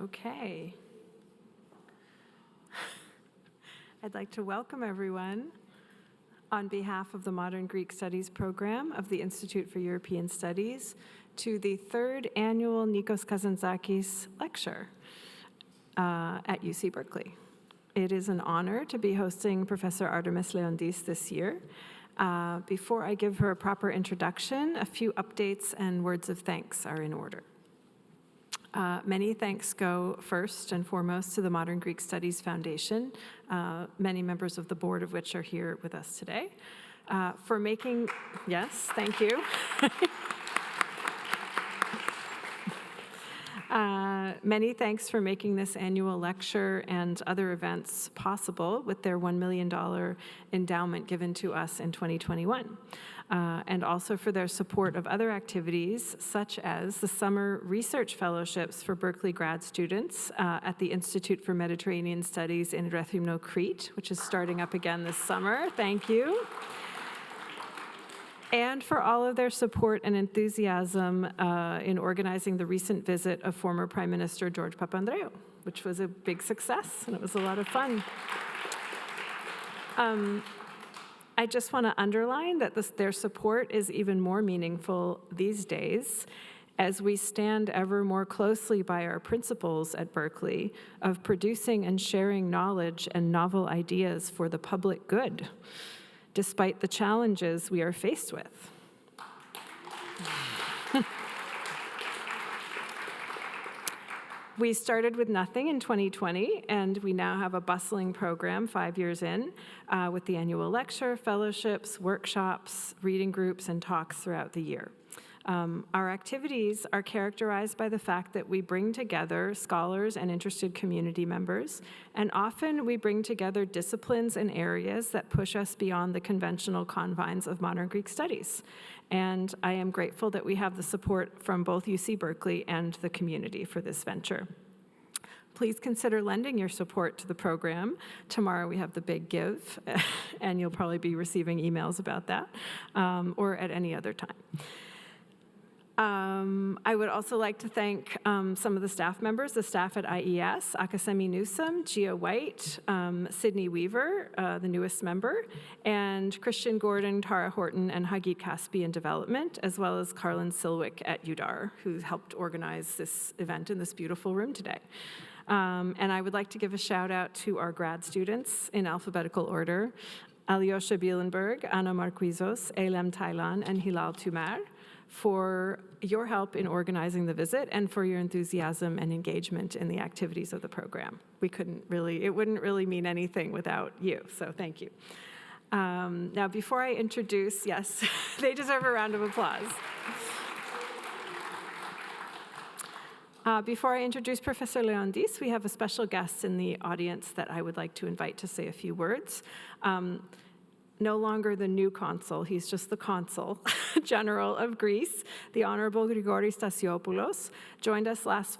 Okay. I'd like to welcome everyone on behalf of the Modern Greek Studies program of the Institute for European Studies to the third annual Nikos Kazantzakis lecture at UC Berkeley. It is an honor to be hosting Professor Artemis Leontis this year. Before I give her a proper introduction, a few updates and words of thanks are in order. Many thanks go first and foremost to the Modern Greek Studies Foundation, many members of the board of which are here with us today, for making, yes, thank you. Many thanks for making this annual lecture and other events possible with their $1 million endowment given to us in 2021. And also for their support of other activities, such as the summer research fellowships for Berkeley grad students at the Institute for Mediterranean Studies in Rethymno, Crete, which is starting up again this summer. Thank you. And for all of their support and enthusiasm in organizing the recent visit of former Prime Minister George Papandreou, which was a big success, and it was a lot of fun. I just want to underline that their support is even more meaningful these days as we stand ever more closely by our principles at Berkeley of producing and sharing knowledge and novel ideas for the public good, despite the challenges we are faced with. We started with nothing in 2020, and we now have a bustling program 5 years in with the annual lecture, fellowships, workshops, reading groups, and talks throughout the year. Our activities are characterized by the fact that we bring together scholars and interested community members, and often we bring together disciplines and areas that push us beyond the conventional confines of modern Greek studies. And I am grateful that we have the support from both UC Berkeley and the community for this venture. Please consider lending your support to the program. Tomorrow we have the big give, and you'll probably be receiving emails about that, or at any other time. I would also like to thank some of the staff members, the staff at IES, Akasemi Newsom, Gia White, Sydney Weaver, the newest member, and Christian Gordon, Tara Horton, and Hagit Caspi in development, as well as Carlin Silwick at UDAR, who helped organize this event in this beautiful room today. And I would like to give a shout out to our grad students in alphabetical order, Alyosha Bielenberg, Anna Marquizos, Eilem Taylan, and Hilal Tumar, for your help in organizing the visit and for your enthusiasm and engagement in the activities of the program. It wouldn't really mean anything without you, so thank you. Now, before I introduce, yes, they deserve a round of applause. Before I introduce Professor Leontis, we have a special guest in the audience that I would like to invite to say a few words. No longer the new consul, he's just the consul general of Greece, the Honorable Grigoris Stasiopoulos, joined us last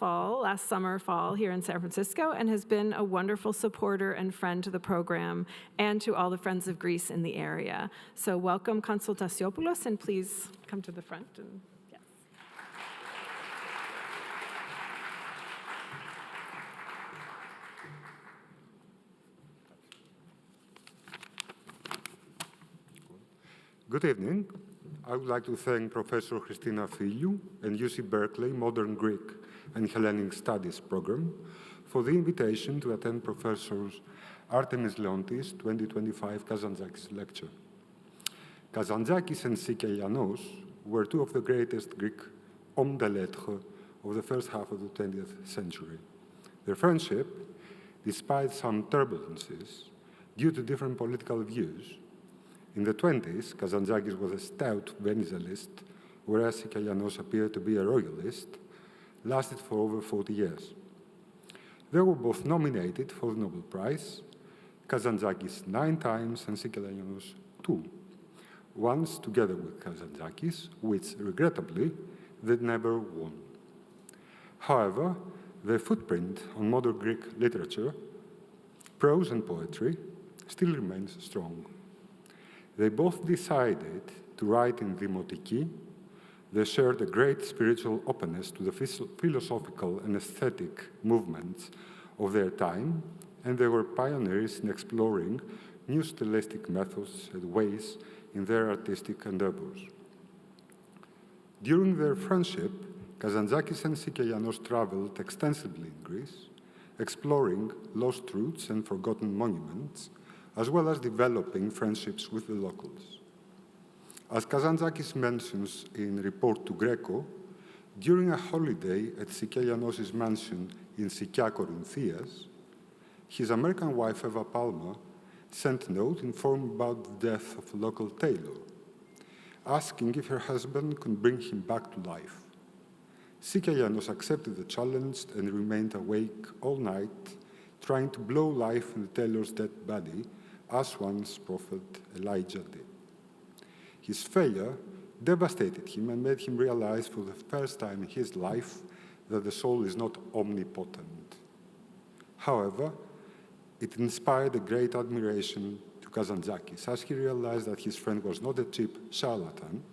summer fall here in San Francisco, and has been a wonderful supporter and friend to the program and to all the Friends of Greece in the area. So welcome, Consul Stasiopoulos, and please come to the front. And yes. Good evening. I would like to thank Professor Christina Filiou and UC Berkeley Modern Greek and Hellenic Studies program for the invitation to attend Professor Artemis Leontis 2025 Kazantzakis lecture. Kazantzakis and Sikelianos were two of the greatest Greek hommes de lettres of the first half of the 20th century. Their friendship, despite some turbulences due to different political views, in the 20s, Kazantzakis was a stout Venizelist, whereas Sikelianos appeared to be a royalist, lasted for over 40 years. They were both nominated for the Nobel Prize, Kazantzakis 9 times and Sikelianos 2, once together with Kazantzakis, which, regrettably, they never won. However, their footprint on modern Greek literature, prose and poetry, still remains strong. They both decided to write in Δημοτική, They shared a great spiritual openness to the philosophical and aesthetic movements of their time, and they were pioneers in exploring new stylistic methods and ways in their artistic endeavors. During their friendship, Kazantzakis and Sikelianos traveled extensively in Greece, exploring lost roots and forgotten monuments, as well as developing friendships with the locals. As Kazantzakis mentions in Report to Greco, during a holiday at Sikelianos' mansion in Sikia Corinthias, his American wife Eva Palmer sent a note informing about the death of a local tailor, asking if her husband could bring him back to life. Sikelianos accepted the challenge and remained awake all night, trying to blow life in the tailor's dead body, as once Prophet Elijah did. His failure devastated him and made him realize for the first time in his life that the soul is not omnipotent. However, it inspired a great admiration to Kazantzakis, as he realized that his friend was not a cheap charlatan,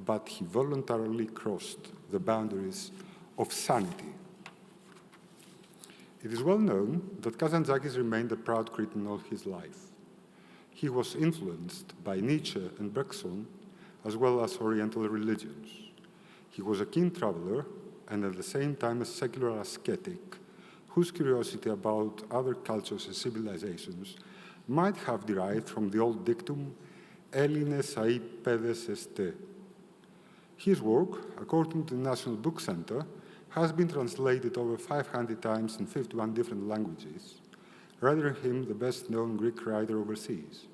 but he voluntarily crossed the boundaries of sanity. It is well known that Kazantzakis remained a proud Cretan all his life. He was influenced by Nietzsche and Bergson, as well as Oriental religions. He was a keen traveler and at the same time a secular ascetic whose curiosity about other cultures and civilizations might have derived from the old dictum, Έλληνες αΐ παιδες εστέ. His work, according to the National Book Center, has been translated over 500 times in 51 different languages, rendering him the best-known Greek writer overseas.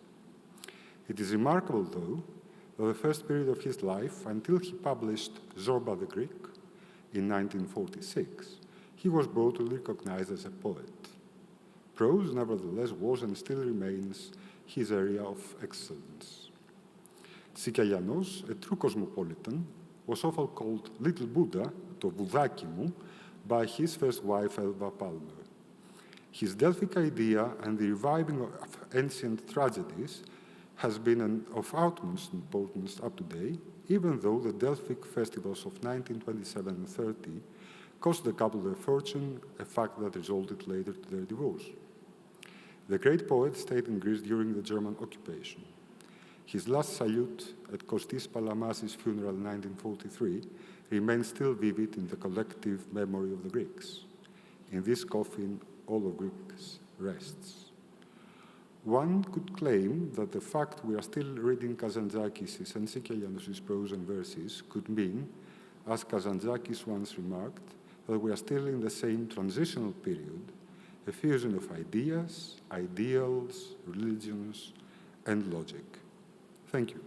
It is remarkable, though, that the first period of his life, until he published Zorba the Greek in 1946, he was broadly recognized as a poet. Prose, nevertheless, was and still remains his area of excellence. Sikelianos, a true cosmopolitan, was often called Little Buddha, to Budaki mu, by his first wife, Eva Palmer. His Delphic idea and the reviving of ancient tragedies has been of utmost importance up to date, even though the Delphic festivals of 1927 and 30 cost the couple their fortune, a fact that resulted later to their divorce. The great poet stayed in Greece during the German occupation. His last salute at Kostis Palamassis' funeral in 1943 remains still vivid in the collective memory of the Greeks. In this coffin, all of Greece rests. One could claim that the fact we are still reading Kazantzakis' and Sikelianos' prose and verses could mean, as Kazantzakis once remarked, that we are still in the same transitional period, a fusion of ideas, ideals, religions, and logic. Thank you.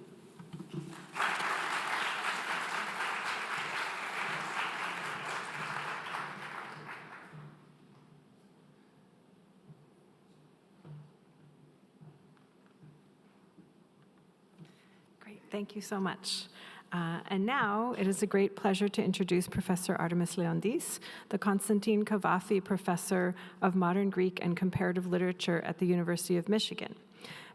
Great, thank you so much. And now it is a great pleasure to introduce Professor Artemis Leontis, the Konstantin Cavafy Professor of Modern Greek and Comparative Literature at the University of Michigan.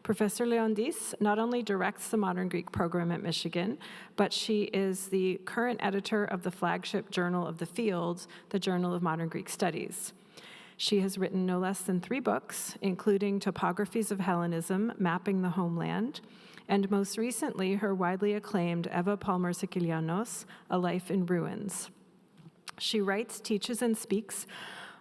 Professor Leontis not only directs the Modern Greek program at Michigan, but she is the current editor of the flagship journal of the field, the Journal of Modern Greek Studies. She has written no less than 3 books, including Topographies of Hellenism, Mapping the Homeland, and most recently, her widely acclaimed Eva Palmer Sikelianos, A Life in Ruins. She writes, teaches, and speaks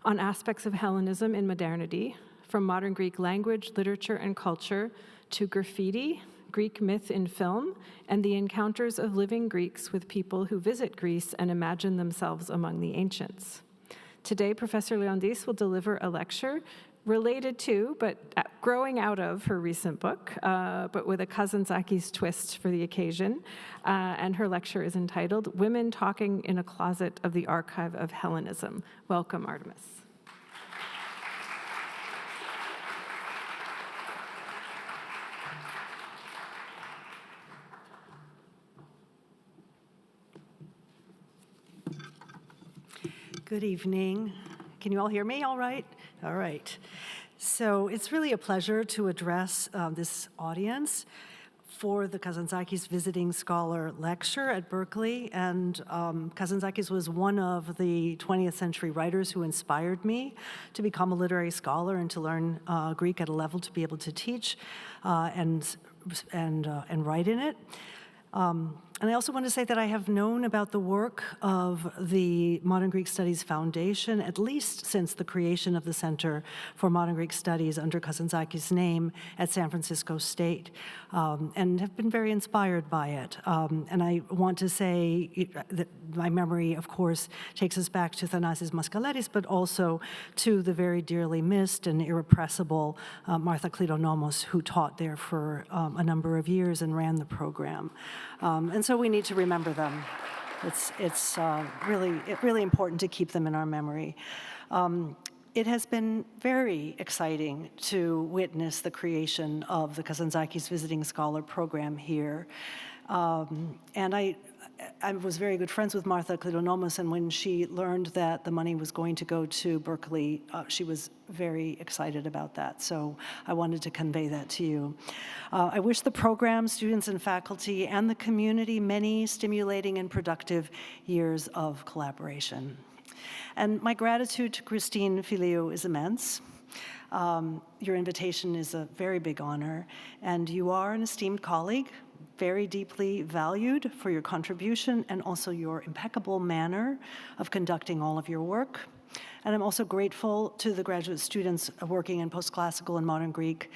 on aspects of Hellenism in modernity, from modern Greek language, literature, and culture to graffiti, Greek myth in film, and the encounters of living Greeks with people who visit Greece and imagine themselves among the ancients. Today, Professor Leontis will deliver a lecture related to, but growing out of her recent book, but with a Kazantzakis twist for the occasion. And her lecture is entitled, Women Talking in a Closet of the Archive of Hellenism. Welcome, Artemis. Good evening. Can you all hear me all right? All right. So it's really a pleasure to address this audience for the Kazantzakis Visiting Scholar Lecture at Berkeley, and Kazantzakis was one of the 20th century writers who inspired me to become a literary scholar and to learn Greek at a level to be able to teach and write in it. And I also want to say that I have known about the work of the Modern Greek Studies Foundation at least since the creation of the Center for Modern Greek Studies under Kazantzakis' name at San Francisco State, and have been very inspired by it. And I want to say that my memory, of course, takes us back to Thanasis Maskaletis, but also to the very dearly missed and irrepressible Martha Klidonomos, who taught there for a number of years and ran the program. And so we need to remember them. It's really important to keep them in our memory. It has been very exciting to witness the creation of the Kazantzakis Visiting Scholar Program here. And I was very good friends with Martha Klidonomos, and when she learned that the money was going to go to Berkeley, she was very excited about that. So I wanted to convey that to you. I wish the program, students and faculty, and the community many stimulating and productive years of collaboration. And my gratitude to Christine Filiou is immense. Your invitation is a very big honor, and you are an esteemed colleague, very deeply valued for your contribution and also your impeccable manner of conducting all of your work. And I'm also grateful to the graduate students working in post-classical and modern Greek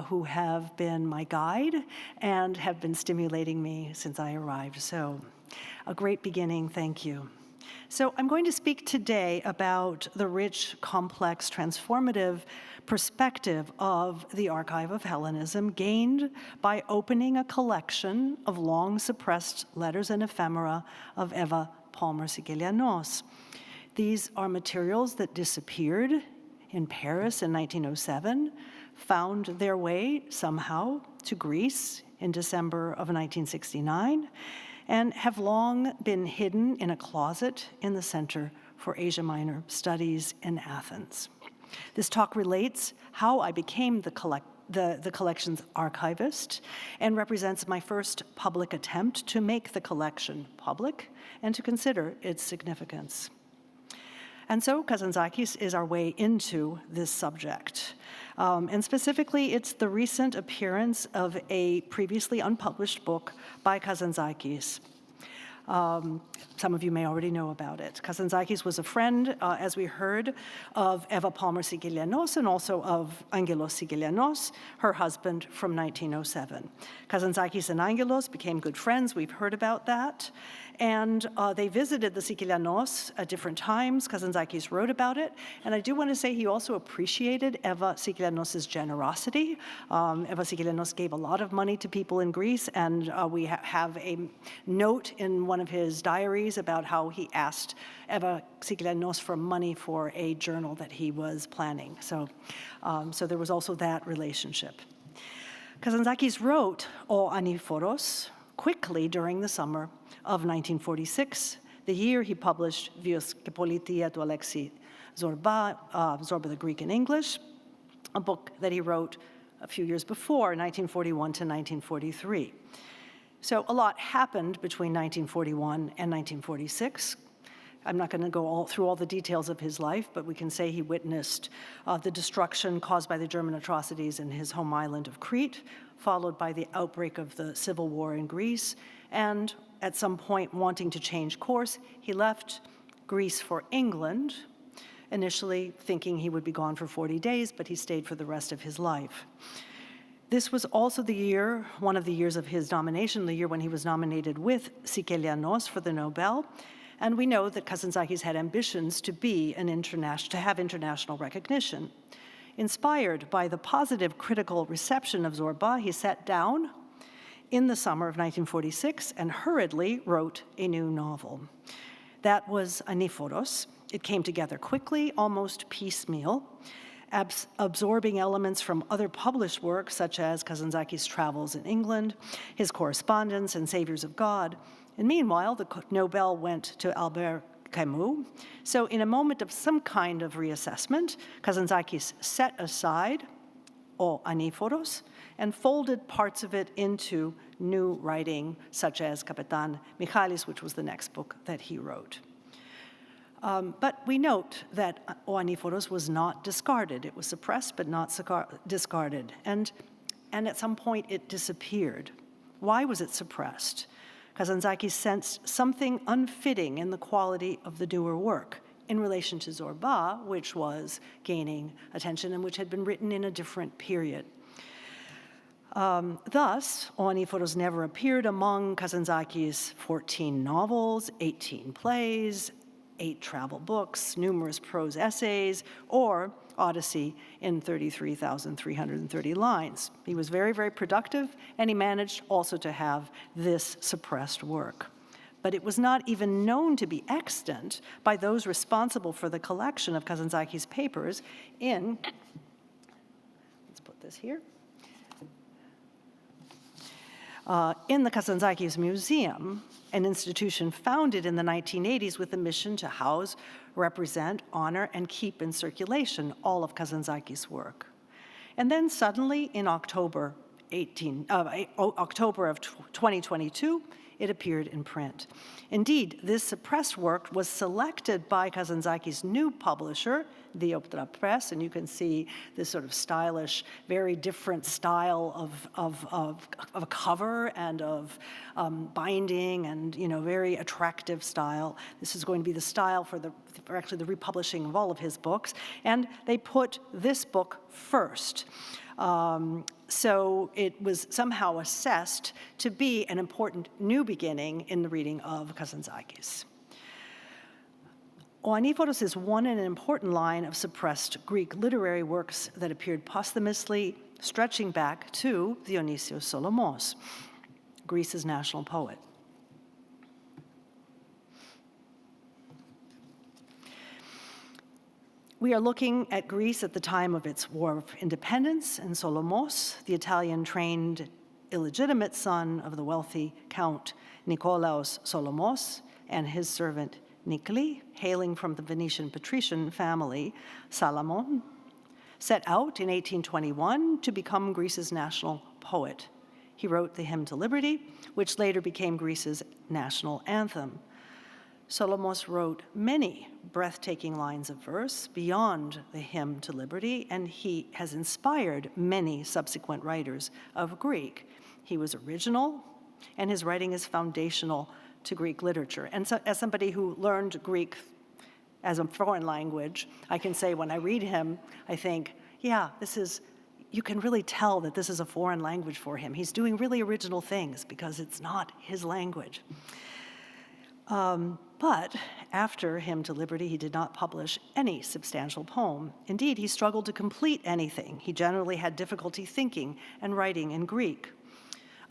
who have been my guide and have been stimulating me since I arrived. So a great beginning, thank you. So I'm going to speak today about the rich, complex, transformative perspective of the archive of Hellenism gained by opening a collection of long-suppressed letters and ephemera of Eva Palmer Sikelianos. These are materials that disappeared in Paris in 1907, found their way somehow to Greece in December of 1969, and have long been hidden in a closet in the Center for Asia Minor Studies in Athens. This talk relates how I became the collection's archivist and represents my first public attempt to make the collection public and to consider its significance. And so Kazantzakis is our way into this subject. And specifically, it's the recent appearance of a previously unpublished book by Kazantzakis. Some of you may already know about it. Kazantzakis was a friend, as we heard, of Eva Palmer Sikelianos and also of Angelos Sikelianos, her husband from 1907. Kazantzakis and Angelos became good friends. We've heard about that. And they visited the Sikelianos at different times. Kazantzakis wrote about it. And I do want to say he also appreciated Eva Sikelianos' generosity. Eva Sikelianos gave a lot of money to people in Greece, and we have a note in one of his diaries about how he asked Eva Sikelianos for money for a journal that he was planning. So there was also that relationship. Kazantzakis wrote O Aniphoros quickly during the summer of 1946, the year he published Vios και Πολιτεία του Αλέξη Zorba, Zorba the Greek and English, a book that he wrote a few years before, 1941 to 1943. So a lot happened between 1941 and 1946. I'm not going to go through all the details of his life, but we can say he witnessed the destruction caused by the German atrocities in his home island of Crete, followed by the outbreak of the civil war in Greece, and at some point wanting to change course, he left Greece for England, initially thinking he would be gone for 40 days, but he stayed for the rest of his life. This was also the year, one of the years of his nomination, the year when he was nominated with Sikelianos for the Nobel. And we know that Kazantzakis had ambitions to have international recognition. Inspired by the positive critical reception of Zorba, he sat down in the summer of 1946 and hurriedly wrote a new novel. That was Aniphoros. It came together quickly, almost piecemeal, absorbing elements from other published works such as Kazantzakis' travels in England, his correspondence, and Saviors of God. And meanwhile, the Nobel went to Albert Camus. So in a moment of some kind of reassessment, Kazantzakis set aside o Aniphoros, and folded parts of it into new writing, such as Kapitan Michalis, which was the next book that he wrote. But we note that o Aniphoros was not discarded. It was suppressed, but not discarded. And at some point, it disappeared. Why was it suppressed? Kazantzakis sensed something unfitting in the quality of the newer work in relation to Zorba, which was gaining attention and which had been written in a different period. Thus, o Aniphoros never appeared among Kazantzakis' 14 novels, 18 plays, 8 travel books, numerous prose essays, or Odyssey in 33,330 lines. He was very, very productive, and he managed also to have this suppressed work. But it was not even known to be extant by those responsible for the collection of Kazantzakis' papers in, let's put this here, in the Kazantzakis Museum, an institution founded in the 1980s with a mission to house, represent, honor, and keep in circulation all of Kazantzakis' work. And then suddenly, in October of 2022, it appeared in print. Indeed, this suppressed work was selected by Kazantzakis' new publisher, the Optra Press, and you can see this sort of stylish, very different style of a cover and of binding, and very attractive style. This is going to be the style for actually the republishing of all of his books, and they put this book first. So it was somehow assessed to be an important new beginning in the reading of Kazantzakis. O Aniphoros is one in an important line of suppressed Greek literary works that appeared posthumously, stretching back to Dionysios Solomos, Greece's national poet. We are looking at Greece at the time of its War of Independence, and Solomos, the Italian-trained illegitimate son of the wealthy Count Nikolaos Solomos and his servant Nikli, hailing from the Venetian patrician family Salamon, set out in 1821 to become Greece's national poet. He wrote the Hymn to Liberty, which later became Greece's national anthem. Solomos wrote many breathtaking lines of verse beyond the Hymn to Liberty, and he has inspired many subsequent writers of Greek. He was original, and his writing is foundational to Greek literature. And so, as somebody who learned Greek as a foreign language, I can say when I read him, I think, yeah, you can really tell that this is a foreign language for him. He's doing really original things because it's not his language. But after Hymn to Liberty, he did not publish any substantial poem. Indeed, he struggled to complete anything. He generally had difficulty thinking and writing in Greek.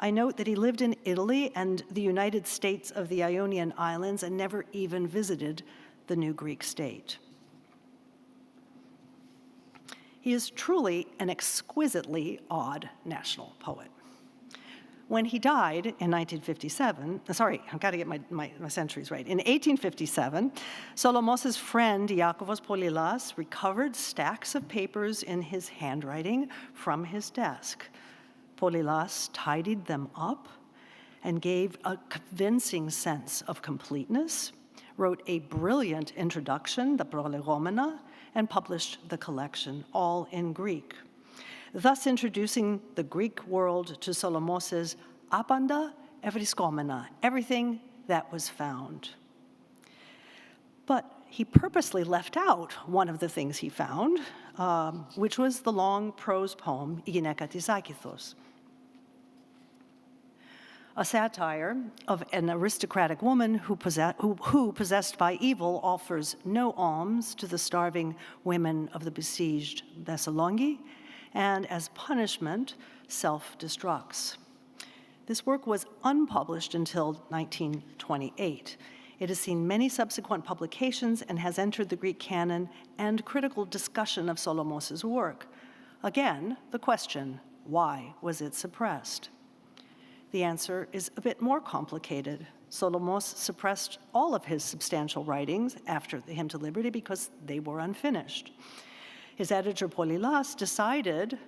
I note that he lived in Italy and the United States of the Ionian Islands and never even visited the new Greek state. He is truly an exquisitely odd national poet. When he died in 1957, I've got to get my centuries right. In 1857, Solomos' friend Iakovos Polilas recovered stacks of papers in his handwriting from his desk. Polilas tidied them up and gave a convincing sense of completeness, wrote a brilliant introduction, the Prolegomena, and published the collection, all in Greek, thus introducing the Greek world to Solomos' apanda evriskomena, everything that was found. But he purposely left out one of the things he found, which was the long prose poem, "Η γυναίκα της Άκηθος," a satire of an aristocratic woman who, possessed by evil, offers no alms to the starving women of the besieged Thessaloniki, and as punishment, self-destructs. This work was unpublished until 1928. It has seen many subsequent publications and has entered the Greek canon and critical discussion of Solomos' work. Again, the question, why was it suppressed? The answer is a bit more complicated. Solomos suppressed all of his substantial writings after the Hymn to Liberty because they were unfinished. His editor Polilas decided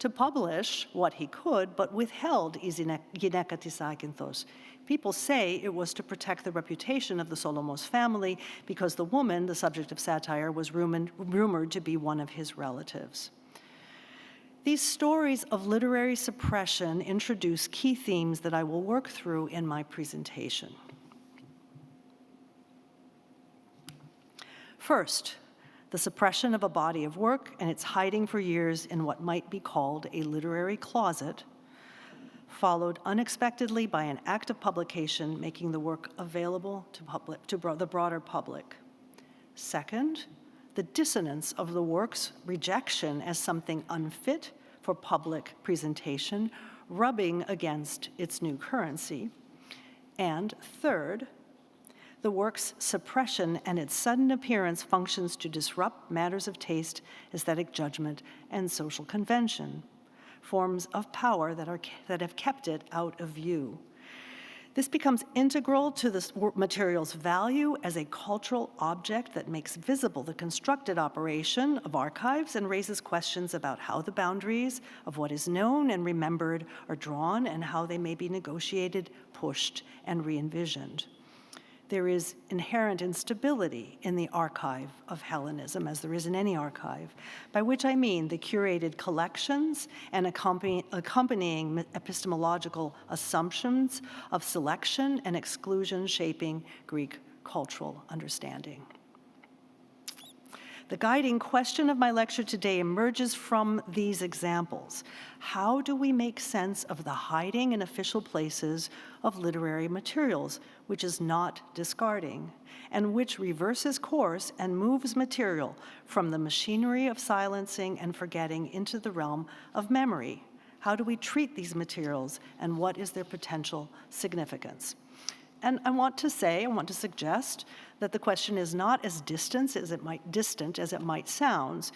to publish what he could, but withheld gyneka tis akinthos. People say it was to protect the reputation of the Solomos family because the woman, the subject of satire, was rumored to be one of his relatives. These stories of literary suppression introduce key themes that I will work through in my presentation. First, the suppression of a body of work and its hiding for years in what might be called a literary closet, followed unexpectedly by an act of publication making the work available to the broader public. Second, the dissonance of the work's rejection as something unfit for public presentation, rubbing against its new currency. And third, the work's suppression and its sudden appearance functions to disrupt matters of taste, aesthetic judgment, and social convention, forms of power that have kept it out of view. This becomes integral to the material's value as a cultural object that makes visible the constructed operation of archives and raises questions about how the boundaries of what is known and remembered are drawn and how they may be negotiated, pushed, and re-envisioned. There is inherent instability in the archive of Hellenism, as there is in any archive, by which I mean the curated collections and accompanying epistemological assumptions of selection and exclusion shaping Greek cultural understanding. The guiding question of my lecture today emerges from these examples. How do we make sense of the hiding in official places of literary materials, which is not discarding, and which reverses course and moves material from the machinery of silencing and forgetting into the realm of memory? How do we treat these materials, and what is their potential significance? And I want to suggest that the question is not as distant as it might sound.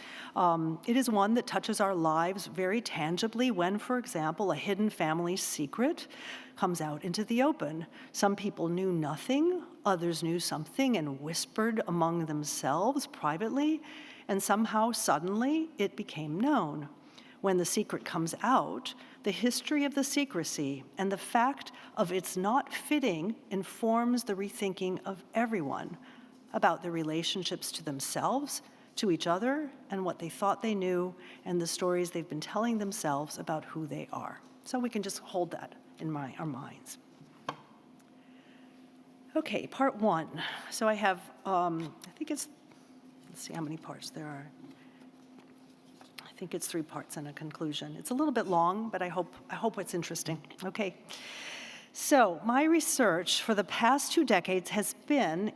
It is one that touches our lives very tangibly when, for example, a hidden family secret comes out into the open. Some people knew nothing, others knew something and whispered among themselves privately, and somehow, suddenly, it became known. When the secret comes out, the history of the secrecy and the fact of its not fitting informs the rethinking of everyone about their relationships to themselves, to each other, and what they thought they knew, and the stories they've been telling themselves about who they are. So we can just hold that in our minds. Okay, part one. So I have, let's see how many parts there are. I think it's 3 parts and a conclusion. It's a little bit long, but I hope it's interesting. Okay. So my research for the past 2 decades has been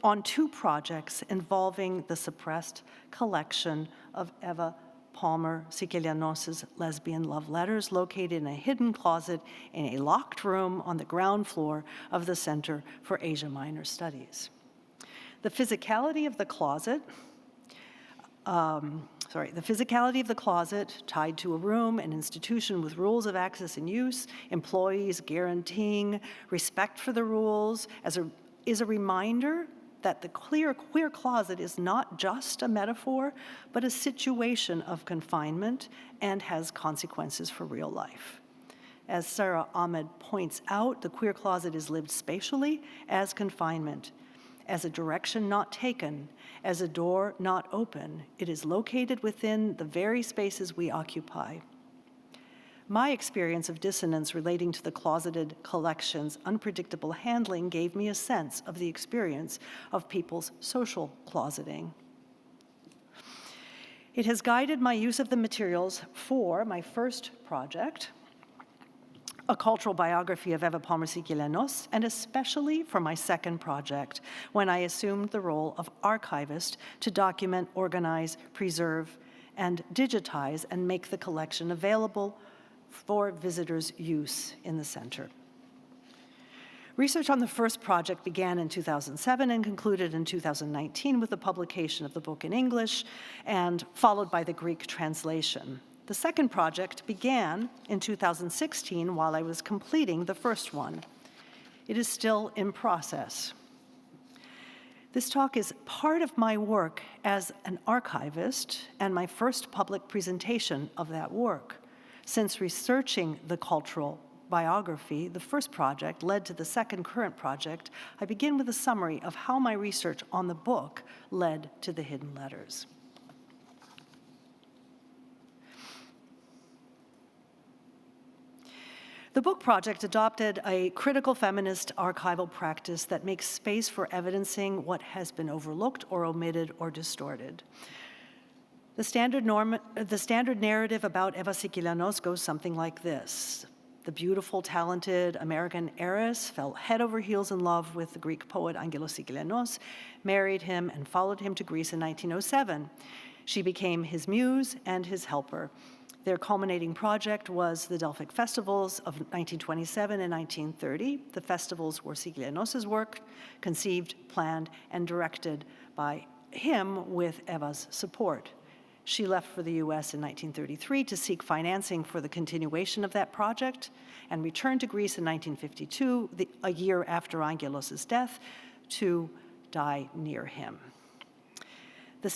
on 2 projects involving the suppressed collection of Eva Palmer Sikelianos' lesbian love letters located in a hidden closet in a locked room on the ground floor of the Center for Asia Minor Studies. The physicality of the closet tied to a room, an institution with rules of access and use, employees guaranteeing respect for the rules, is a reminder that the queer closet is not just a metaphor, but a situation of confinement and has consequences for real life. As Sarah Ahmed points out, the queer closet is lived spatially as confinement, as a direction not taken, as a door not open. It is located within the very spaces we occupy. My experience of dissonance relating to the closeted collection's unpredictable handling gave me a sense of the experience of people's social closeting. It has guided my use of the materials for my first project, a cultural biography of Eva Palmer Sikelianos, and especially for my second project, when I assumed the role of archivist to document, organize, preserve, and digitize and make the collection available for visitors' use in the center. Research on the first project began in 2007 and concluded in 2019 with the publication of the book in English and followed by the Greek translation. The second project began in 2016 while I was completing the first one. It is still in process. This talk is part of my work as an archivist and my first public presentation of that work. Since researching the cultural biography, the first project led to the second current project, I begin with a summary of how my research on the book led to the hidden letters. The book project adopted a critical feminist archival practice that makes space for evidencing what has been overlooked or omitted or distorted. The standard narrative about Eva Sikelianos goes something like this. The beautiful, talented American heiress fell head over heels in love with the Greek poet Angelos Sikelianos, married him, and followed him to Greece in 1907. She became his muse and his helper. Their culminating project was the Delphic festivals of 1927 and 1930. The festivals were Sikelianos' work, conceived, planned, and directed by him with Eva's support. She left for the US in 1933 to seek financing for the continuation of that project and returned to Greece in 1952, a year after Angelos' death, to die near him. The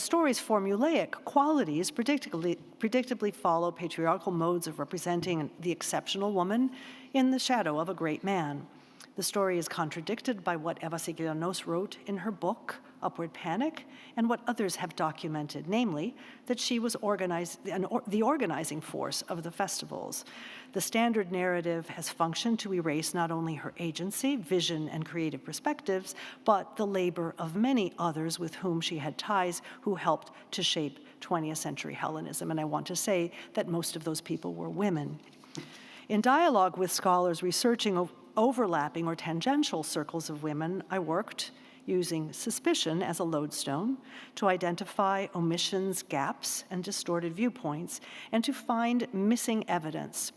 story's formulaic qualities predictably follow patriarchal modes of representing the exceptional woman in the shadow of a great man. The story is contradicted by what Eva Sikelianos wrote in her book, Upward Panic, and what others have documented, namely, that she was the organizing force of the festivals. The standard narrative has functioned to erase not only her agency, vision, and creative perspectives, but the labor of many others with whom she had ties who helped to shape 20th century Hellenism. And I want to say that most of those people were women. In dialogue with scholars researching overlapping or tangential circles of women, I worked using suspicion as a lodestone to identify omissions, gaps, and distorted viewpoints, and to find missing evidence.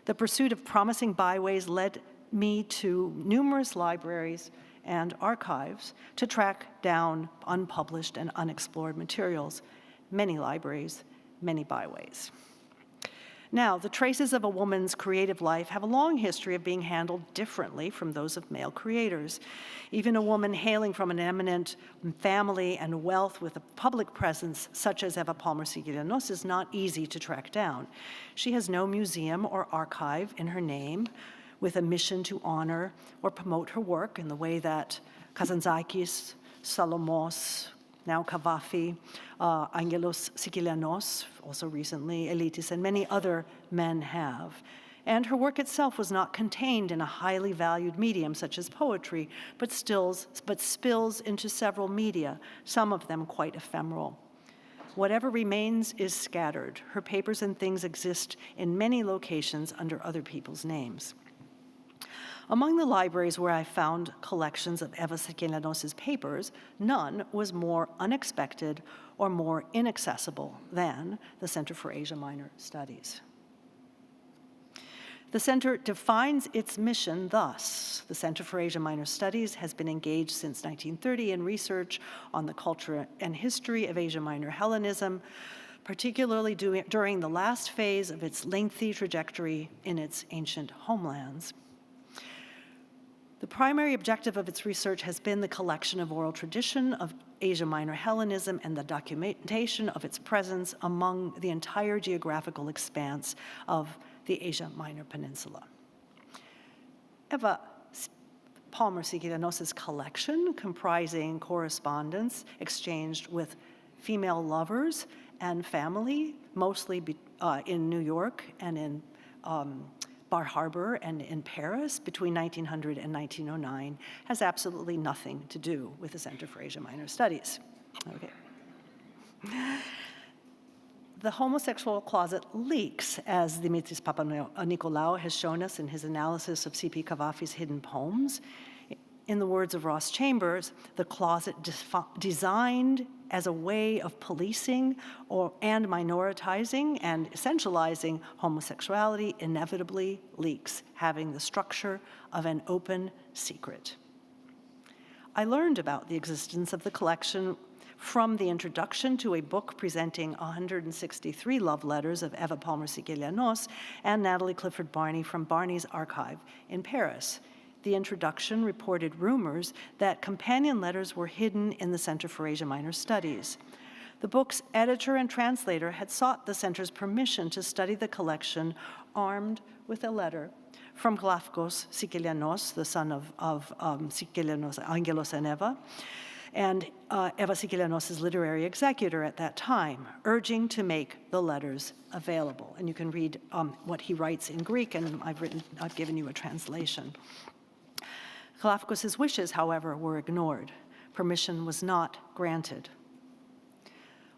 The pursuit of promising byways led me to numerous libraries and archives to track down unpublished and unexplored materials. Many libraries, many byways. Now, the traces of a woman's creative life have a long history of being handled differently from those of male creators. Even a woman hailing from an eminent family and wealth with a public presence, such as Eva Palmer Sikelianos, is not easy to track down. She has no museum or archive in her name with a mission to honor or promote her work in the way that Kazantzakis, Salomos, now Cavafy, Angelos Sikelianos, also recently, Elitis, and many other men have. And her work itself was not contained in a highly valued medium such as poetry, but spills into several media, some of them quite ephemeral. Whatever remains is scattered. Her papers and things exist in many locations under other people's names. Among the libraries where I found collections of Eva Sikelianos' papers, none was more unexpected or more inaccessible than the Center for Asia Minor Studies. The center defines its mission thus. The Center for Asia Minor Studies has been engaged since 1930 in research on the culture and history of Asia Minor Hellenism, particularly during the last phase of its lengthy trajectory in its ancient homelands. The primary objective of its research has been the collection of oral tradition of Asia Minor Hellenism and the documentation of its presence among the entire geographical expanse of the Asia Minor Peninsula. Eva Palmer Sikelianos' collection, comprising correspondence exchanged with female lovers and family, mostly in New York and in Bar Harbor and in Paris between 1900 and 1909, has absolutely nothing to do with the Center for Asia Minor Studies. Okay. The homosexual closet leaks, as Dimitris Papanikolaou has shown us in his analysis of C.P. Cavafy's hidden poems. In the words of Ross Chambers, the closet designed as a way of policing and minoritizing and essentializing homosexuality inevitably leaks, having the structure of an open secret. I learned about the existence of the collection from the introduction to a book presenting 163 love letters of Eva Palmer Sikelianos and Natalie Clifford Barney from Barney's archive in Paris The introduction reported rumors that companion letters were hidden in the Center for Asia Minor Studies. The book's editor and translator had sought the center's permission to study the collection armed with a letter from Nikos Sikelianos, the son of Sikelianos, Angelos and Eva Sikelianos' literary executor at that time, urging to make the letters available. And you can read what he writes in Greek, and I've given you a translation. Kafka's wishes, however, were ignored. Permission was not granted.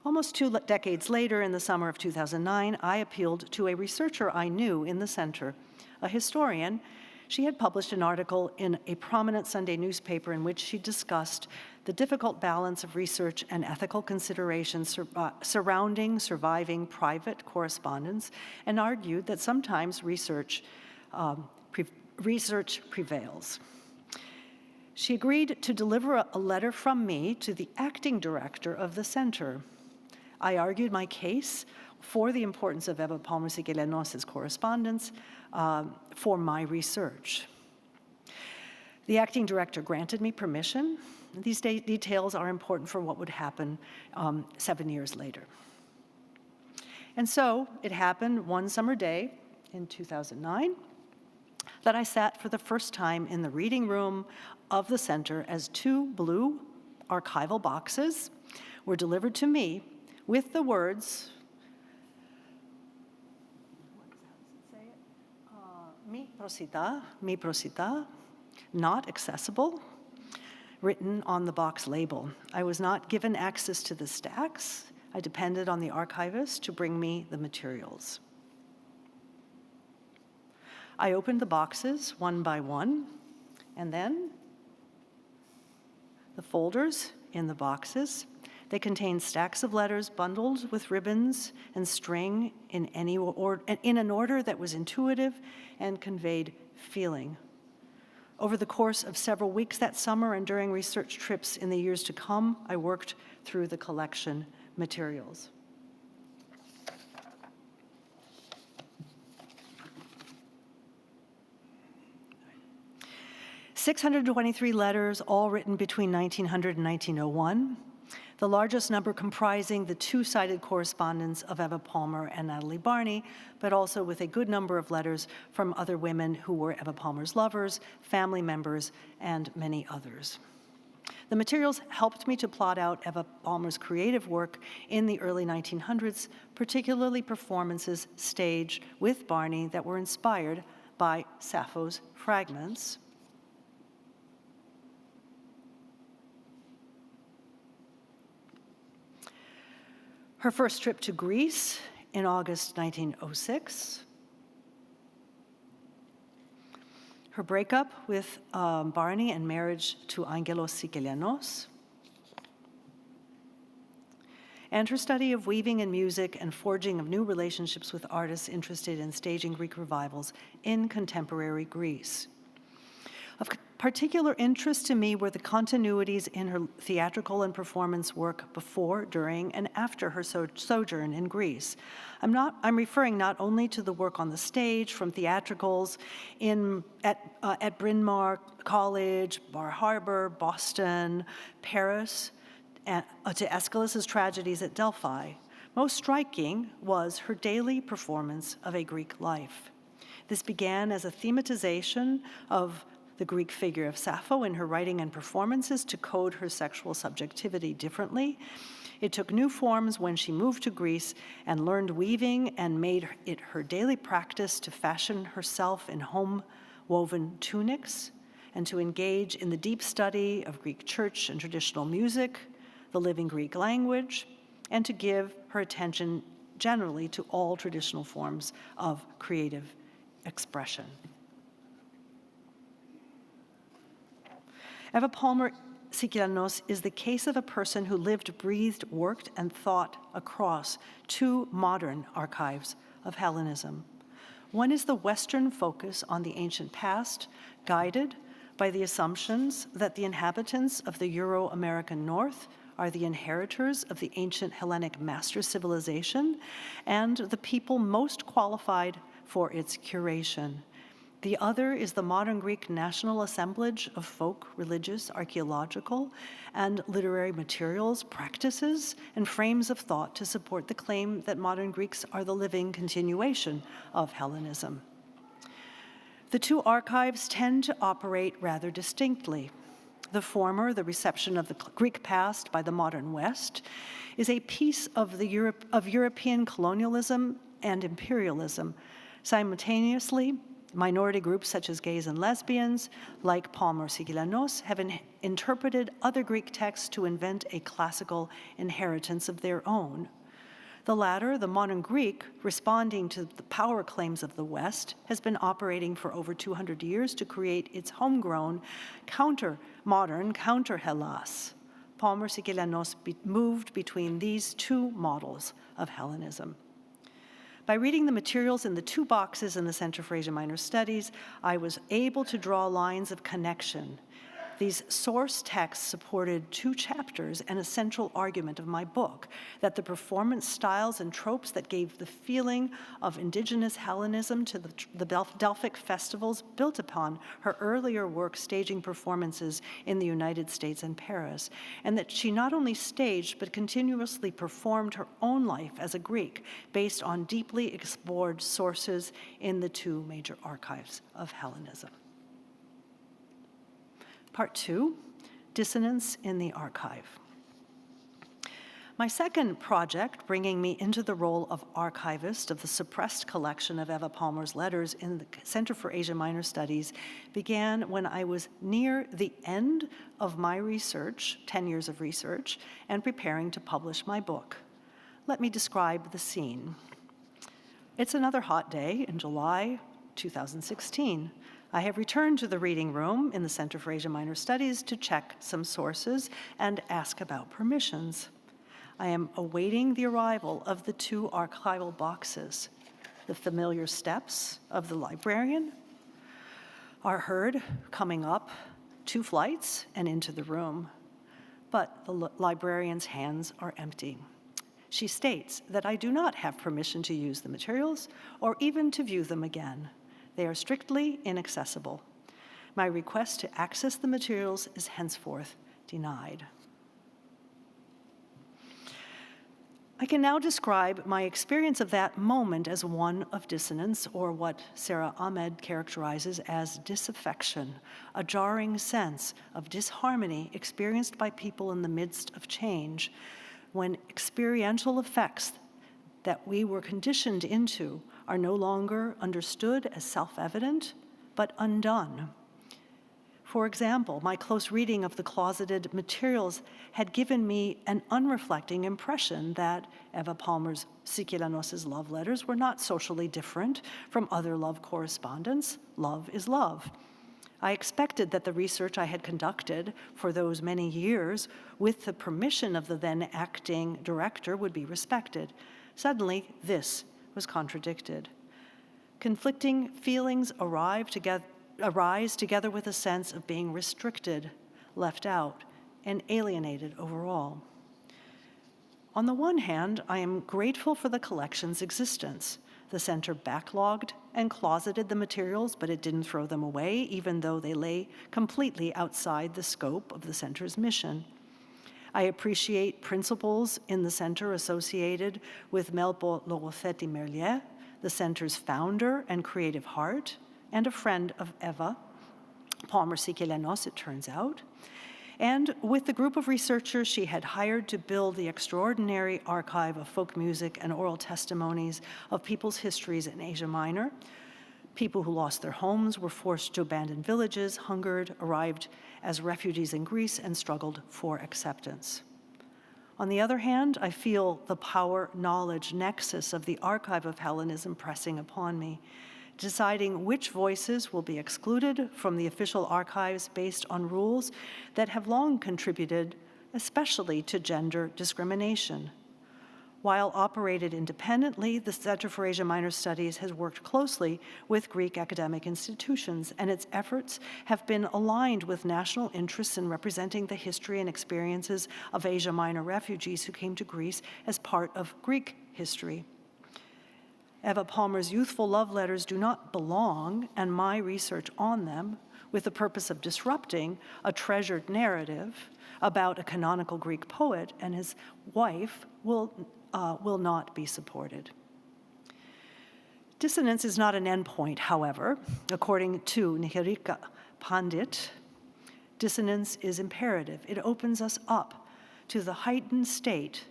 Almost 2 decades later, in the summer of 2009, I appealed to a researcher I knew in the center, a historian. She had published an article in a prominent Sunday newspaper in which she discussed the difficult balance of research and ethical considerations surrounding surviving private correspondence, and argued that sometimes research prevails. She agreed to deliver a letter from me to the acting director of the center. I argued my case for the importance of Eva Palmer Sikelianos' correspondence for my research. The acting director granted me permission. These details are important for what would happen 7 years later. And so it happened one summer day in 2009 that I sat for the first time in the reading room of the center as 2 blue archival boxes were delivered to me with the words, mi prosita, not accessible, written on the box label. I was not given access to the stacks. I depended on the archivist to bring me the materials. I opened the boxes one by one, and then the folders in the boxes. They contained stacks of letters bundled with ribbons and string in an order that was intuitive and conveyed feeling. Over the course of several weeks that summer and during research trips in the years to come, I worked through the collection materials. "623 letters, all written between 1900 and 1901, the largest number comprising the 2-sided correspondence of Eva Palmer and Natalie Barney, but also with a good number of letters from other women who were Eva Palmer's lovers, family members, and many others. The materials helped me to plot out Eva Palmer's creative work in the early 1900s, particularly performances staged with Barney that were inspired by Sappho's fragments. Her first trip to Greece in August 1906. Her breakup with Barney and marriage to Angelos Sikelianos. And her study of weaving and music and forging of new relationships with artists interested in staging Greek revivals in contemporary Greece. Of particular interest to me were the continuities in her theatrical and performance work before, during, and after her sojourn in Greece. I'm referring not only to the work on the stage, from theatricals at Bryn Mawr College, Bar Harbor, Boston, Paris, to Aeschylus's tragedies at Delphi. Most striking was her daily performance of a Greek life. This began as a thematization of the Greek figure of Sappho in her writing and performances to code her sexual subjectivity differently. It took new forms when she moved to Greece and learned weaving and made it her daily practice to fashion herself in home-woven tunics and to engage in the deep study of Greek church and traditional music, the living Greek language, and to give her attention generally to all traditional forms of creative expression. Eva Palmer Sikelianos is the case of a person who lived, breathed, worked, and thought across 2 modern archives of Hellenism. One is the Western focus on the ancient past, guided by the assumptions that the inhabitants of the Euro-American North are the inheritors of the ancient Hellenic master civilization and the people most qualified for its curation. The other is the modern Greek national assemblage of folk, religious, archaeological, and literary materials, practices, and frames of thought to support the claim that modern Greeks are the living continuation of Hellenism. The two archives tend to operate rather distinctly. The former, the reception of the Greek past by the modern West, is a piece of European colonialism and imperialism. Simultaneously, minority groups such as gays and lesbians, like Palmer Sikelianos, have interpreted other Greek texts to invent a classical inheritance of their own. The latter, the modern Greek, responding to the power claims of the West, has been operating for over 200 years to create its homegrown, counter-modern, counter-Hellas. Palmer Sikelianos moved between these two models of Hellenism. By reading the materials in the two boxes in the Center for Asia Minor Studies, I was able to draw lines of connection. These source texts supported two chapters and a central argument of my book, that the performance styles and tropes that gave the feeling of indigenous Hellenism to the Delphic festivals built upon her earlier work staging performances in the United States and Paris, and that she not only staged but continuously performed her own life as a Greek based on deeply explored sources in the two major archives of Hellenism. Part 2, Dissonance in the Archive. My second project, bringing me into the role of archivist of the suppressed collection of Eva Palmer's letters in the Center for Asia Minor Studies, began when I was near the end of my research, 10 years of research, and preparing to publish my book. Let me describe the scene. It's another hot day in July 2016. I have returned to the reading room in the Center for Asia Minor Studies to check some sources and ask about permissions. I am awaiting the arrival of the two archival boxes. The familiar steps of the librarian are heard coming up 2 flights and into the room, but the librarian's hands are empty. She states that I do not have permission to use the materials or even to view them again. They are strictly inaccessible. My request to access the materials is henceforth denied. I can now describe my experience of that moment as one of dissonance, or what Sarah Ahmed characterizes as disaffection, a jarring sense of disharmony experienced by people in the midst of change, when experiential effects that we were conditioned into are no longer understood as self-evident, but undone. For example, my close reading of the closeted materials had given me an unreflecting impression that Eva Palmer Sikelianos' love letters were not socially different from other love correspondence. Love is love. I expected that the research I had conducted for those many years, with the permission of the then acting director, would be respected. Suddenly, this was contradicted. Conflicting feelings arise together with a sense of being restricted, left out, and alienated overall. On the one hand, I am grateful for the collection's existence. The center backlogged and closeted the materials, but it didn't throw them away, even though they lay completely outside the scope of the center's mission. I appreciate principles in the center associated with Melpo Logofeti Merlier, the center's founder and creative heart, and a friend of Eva Palmer Sikelianos, it turns out, and with the group of researchers she had hired to build the extraordinary archive of folk music and oral testimonies of people's histories in Asia Minor. People who lost their homes, were forced to abandon villages, hungered, arrived as refugees in Greece, and struggled for acceptance. On the other hand, I feel the power-knowledge nexus of the archive of Hellenism pressing upon me, deciding which voices will be excluded from the official archives based on rules that have long contributed, especially to gender discrimination. While operated independently, the Center for Asia Minor Studies has worked closely with Greek academic institutions, and its efforts have been aligned with national interests in representing the history and experiences of Asia Minor refugees who came to Greece as part of Greek history. Eva Palmer's youthful love letters do not belong, and my research on them, with the purpose of disrupting a treasured narrative about a canonical Greek poet and his wife, will not be supported. Dissonance is not an endpoint, however. According to Niharika Pandit, dissonance is imperative. It opens us up to the heightened state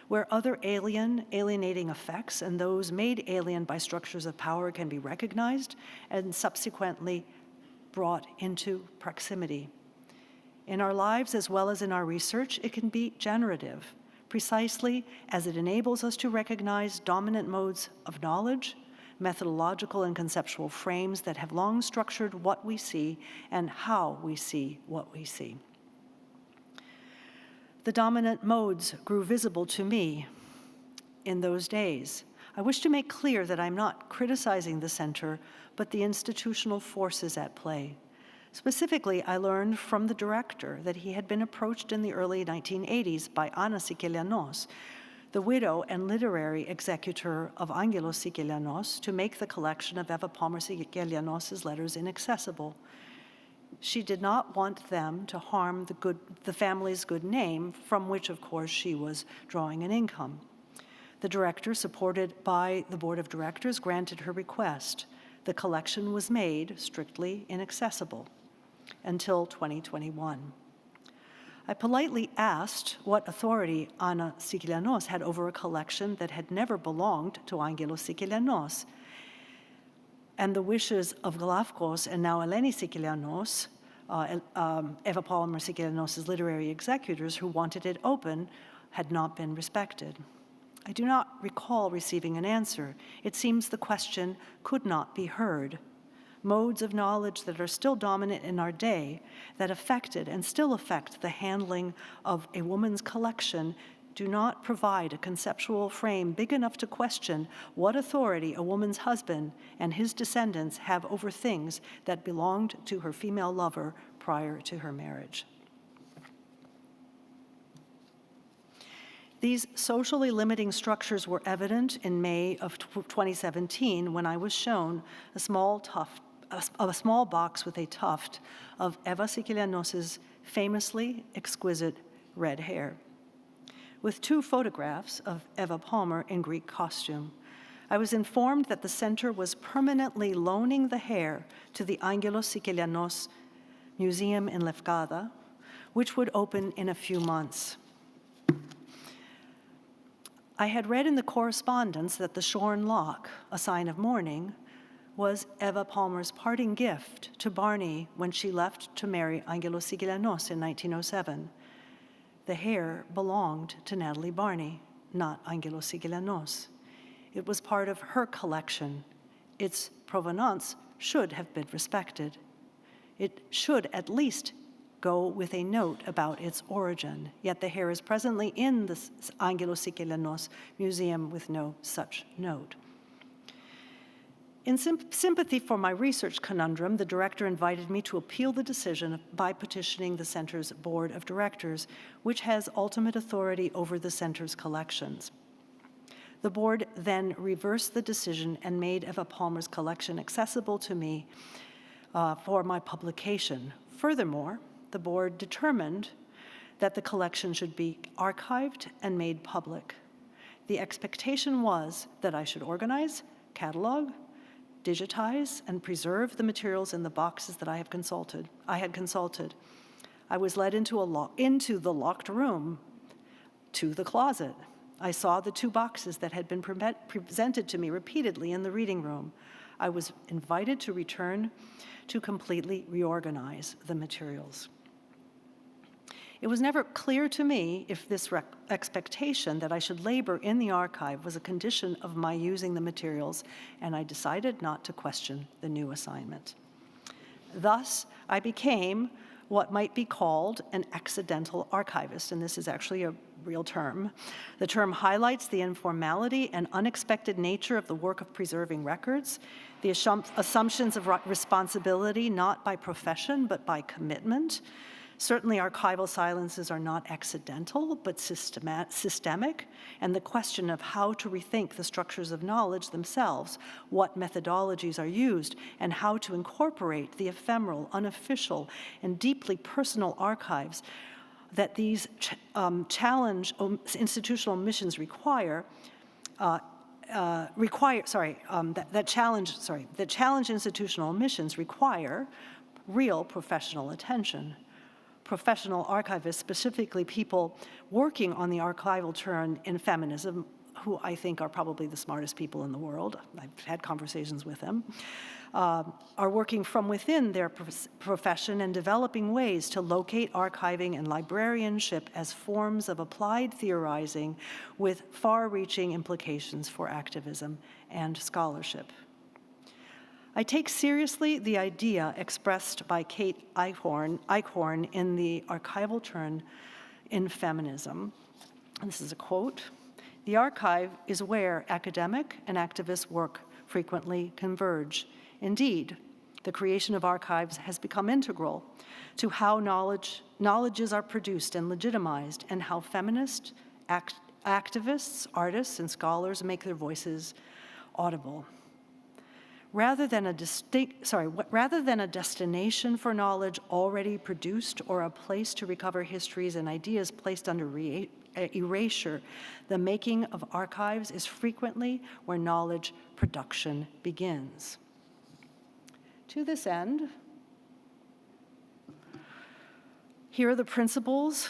where other alienating effects and those made alien by structures of power can be recognized and subsequently brought into proximity. In our lives, as well as in our research, it can be generative, precisely as it enables us to recognize dominant modes of knowledge, methodological and conceptual frames that have long structured what we see and how we see what we see. The dominant modes grew visible to me in those days. I wish to make clear that I'm not criticizing the center, but the institutional forces at play. Specifically, I learned from the director that he had been approached in the early 1980s by Anna Sikelianos, the widow and literary executor of Angelos Sikelianos, to make the collection of Eva Palmer Sikelianos' letters inaccessible. She did not want them to harm the family's good name, from which, of course, she was drawing an income. The director, supported by the board of directors, granted her request. The collection was made strictly inaccessible until 2021. I politely asked what authority Anna Sikelianos had over a collection that had never belonged to Angelos Sikelianos, and the wishes of Galafkos and now Eleni Sikelianos, Eva Palmer Sikelianos' literary executors who wanted it open, had not been respected. I do not recall receiving an answer. It seems the question could not be heard. Modes of knowledge that are still dominant in our day, that affected and still affect the handling of a woman's collection, do not provide a conceptual frame big enough to question what authority a woman's husband and his descendants have over things that belonged to her female lover prior to her marriage. These socially limiting structures were evident in May of 2017 when I was shown a small box with a tuft of Eva Sikelianos' famously exquisite red hair, with 2 photographs of Eva Palmer in Greek costume. I was informed that the center was permanently loaning the hair to the Angelos Sikelianos Museum in Lefkada, which would open in a few months. I had read in the correspondence that the shorn lock, a sign of mourning, was Eva Palmer's parting gift to Barney when she left to marry Angelos Sikelianos in 1907. The hair belonged to Natalie Barney, not Angelos Sikelianos. It was part of her collection. Its provenance should have been respected. It should at least go with a note about its origin, yet the hair is presently in the Angelos Sikelianos Museum with no such note. In sympathy for my research conundrum, the director invited me to appeal the decision by petitioning the center's board of directors, which has ultimate authority over the center's collections. The board then reversed the decision and made Eva Palmer's collection accessible to me for my publication. Furthermore, the board determined that the collection should be archived and made public. The expectation was that I should organize, catalog, digitize, and preserve the materials in the boxes that I had consulted. I was led into the locked room, to the closet. I saw the 2 boxes that had been presented to me repeatedly in the reading room. I was invited to return to completely reorganize the materials. It was never clear to me if this expectation that I should labor in the archive was a condition of my using the materials, and I decided not to question the new assignment. Thus, I became what might be called an accidental archivist, and this is actually a real term. The term highlights the informality and unexpected nature of the work of preserving records, the assumptions of responsibility not by profession but by commitment, Certainly, archival silences are not accidental, but systemic, and the question of how to rethink the structures of knowledge themselves, what methodologies are used, and how to incorporate the ephemeral, unofficial, and deeply personal archives that these challenge institutional missions require, that challenge institutional missions require real professional attention. Professional archivists, specifically people working on the archival turn in feminism, who I think are probably the smartest people in the world, I've had conversations with them, are working from within their profession and developing ways to locate archiving and librarianship as forms of applied theorizing with far-reaching implications for activism and scholarship. I take seriously the idea expressed by Kate Eichhorn in the archival turn in feminism. This is a quote. "The archive is where academic and activist work frequently converge. Indeed, the creation of archives has become integral to how knowledges are produced and legitimized, and how feminist activists, artists, and scholars make their voices audible. Rather than a destination for knowledge already produced or a place to recover histories and ideas placed under erasure, the making of archives is frequently where knowledge production begins." To this end, here are the principles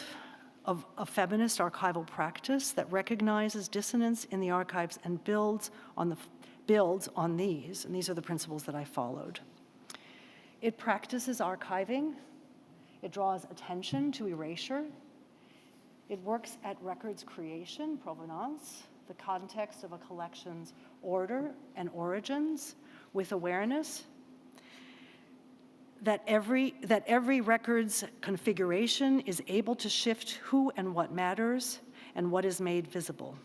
of a feminist archival practice that recognizes dissonance in the archives and builds on these, and these are the principles that I followed. It practices archiving. It draws attention to erasure. It works at records creation, provenance, the context of a collection's order and origins, with awareness that every record's configuration is able to shift who and what matters and what is made visible.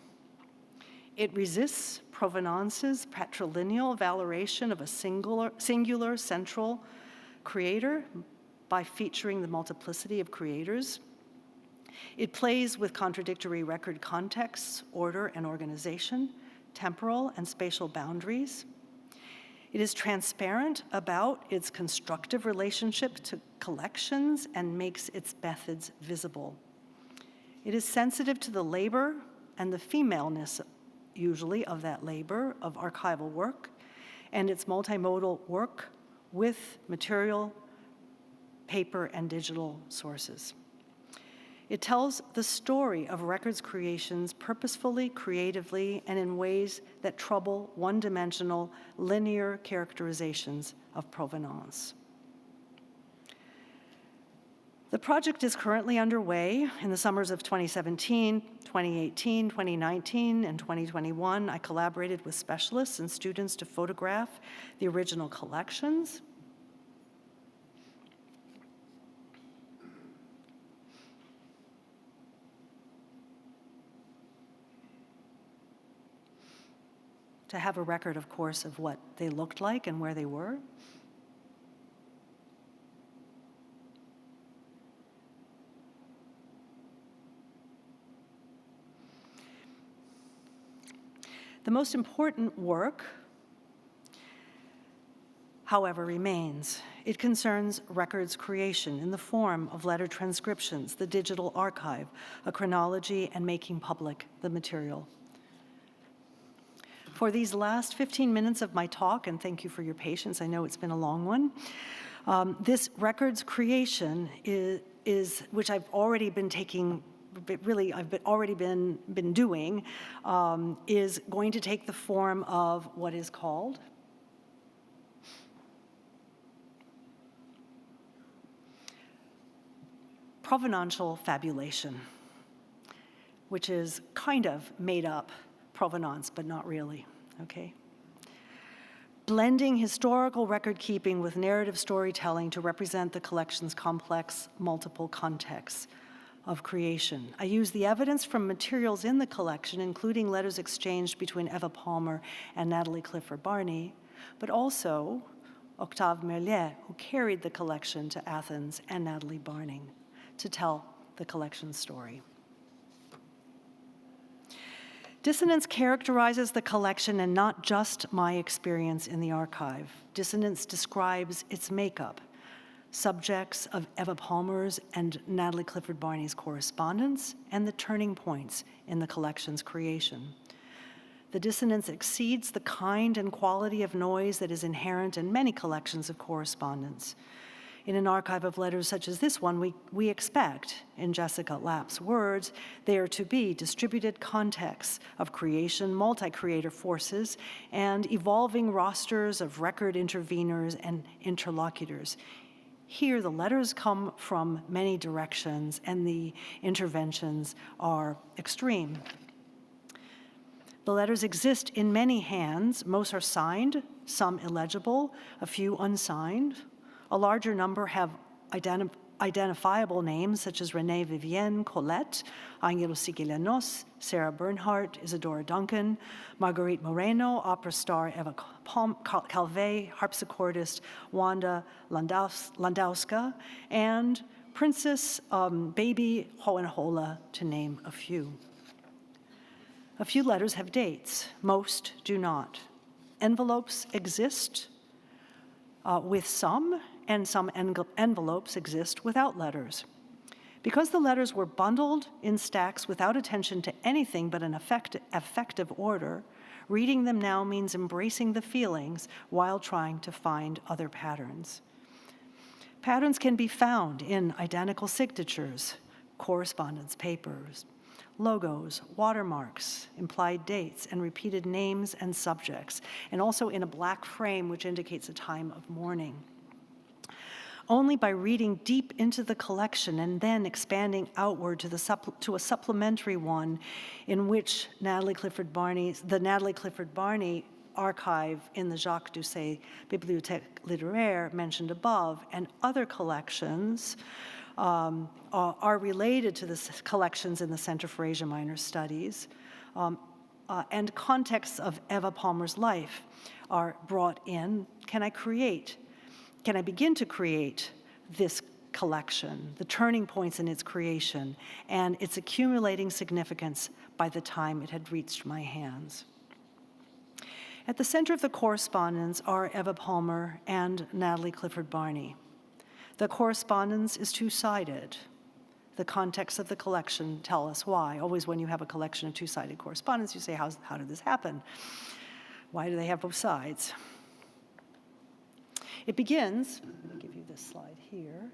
It resists provenance's patrilineal valoration of a singular central creator by featuring the multiplicity of creators. It plays with contradictory record contexts, order and organization, temporal and spatial boundaries. It is transparent about its constructive relationship to collections and makes its methods visible. It is sensitive to the labor and the femaleness, usually, of that labor of archival work, and its multimodal work with material, paper, and digital sources. It tells the story of records creations purposefully, creatively, and in ways that trouble one-dimensional, linear characterizations of provenance. The project is currently underway. In the summers of 2017, 2018, 2019, and 2021, I collaborated with specialists and students to photograph the original collections. To have a record, of course, of what they looked like and where they were. The most important work, however, remains. It concerns records creation in the form of letter transcriptions, the digital archive, a chronology, and making public the material. For these last 15 minutes of my talk, and thank you for your patience, I know it's been a long one, this records creation is which I've already been taking, been doing, is going to take the form of what is called provenantial fabulation, which is kind of made up provenance, but not really, okay? Blending historical record keeping with narrative storytelling to represent the collection's complex, multiple contexts of creation. I use the evidence from materials in the collection, including letters exchanged between Eva Palmer and Natalie Clifford Barney, but also Octave Merlier, who carried the collection to Athens, and Natalie Barning. to tell the collection's story. Dissonance characterizes the collection and not just my experience in the archive. Dissonance describes its makeup, subjects of Eva Palmer's and Natalie Clifford Barney's correspondence, and the turning points in the collection's creation. The dissonance exceeds the kind and quality of noise that is inherent in many collections of correspondence. In an archive of letters such as this one, we expect, in Jessica Lapp's words, there to be distributed contexts of creation, multi-creator forces, and evolving rosters of record interveners and interlocutors. Here, the letters come from many directions, and the interventions are extreme. The letters exist in many hands. Most are signed, some illegible, a few unsigned. A larger number have identifiable names such as Renée Vivienne, Colette, Angelos Sikelianos, Sarah Bernhardt, Isadora Duncan, Marguerite Moreno, opera star Eva Calvé, harpsichordist Wanda Landowska, and Princess Baby Hohenhola, to name a few. A few letters have dates, most do not. Envelopes exist with some, and some envelopes exist without letters. Because the letters were bundled in stacks without attention to anything but an effective order, reading them now means embracing the feelings while trying to find other patterns. Patterns can be found in identical signatures, correspondence papers, logos, watermarks, implied dates, and repeated names and subjects, and also in a black frame which indicates a time of mourning. Only by reading deep into the collection and then expanding outward to a supplementary one in which the Natalie Clifford Barney archive in the Jacques Doucet Bibliothèque Littéraire mentioned above and other collections are related to the collections in the Center for Asia Minor Studies, and contexts of Eva Palmer's life are brought in. Can I begin to create this collection, the turning points in its creation, and its accumulating significance by the time it had reached my hands? At the center of the correspondence are Eva Palmer and Natalie Clifford Barney. The correspondence is two-sided. The context of the collection tell us why. Always when you have a collection of two-sided correspondence, you say, how did this happen? Why do they have both sides? It begins, let me give you this slide here,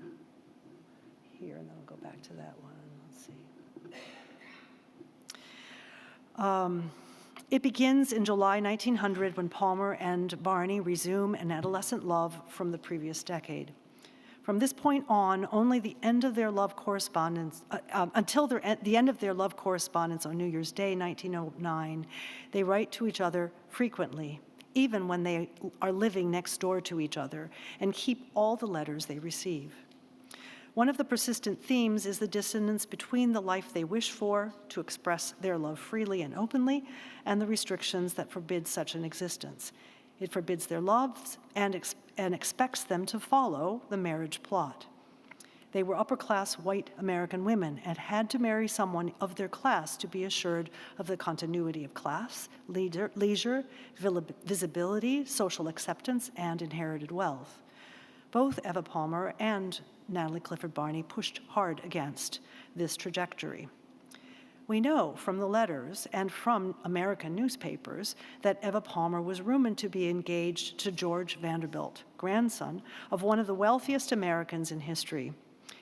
and then I'll go back to that one. Let's see. It begins in July 1900 when Palmer and Barney resume an adolescent love from the previous decade. From this point on, only the end of their love correspondence, until the end of their love correspondence on New Year's Day, 1909, they write to each other frequently, even when they are living next door to each other, and keep all the letters they receive. One of the persistent themes is the dissonance between the life they wish for, to express their love freely and openly, and the restrictions that forbid such an existence. It forbids their loves and expects them to follow the marriage plot. They were upper-class white American women and had to marry someone of their class to be assured of the continuity of class, leisure, visibility, social acceptance, and inherited wealth. Both Eva Palmer and Natalie Clifford Barney pushed hard against this trajectory. We know from the letters and from American newspapers that Eva Palmer was rumored to be engaged to George Vanderbilt, grandson of one of the wealthiest Americans in history.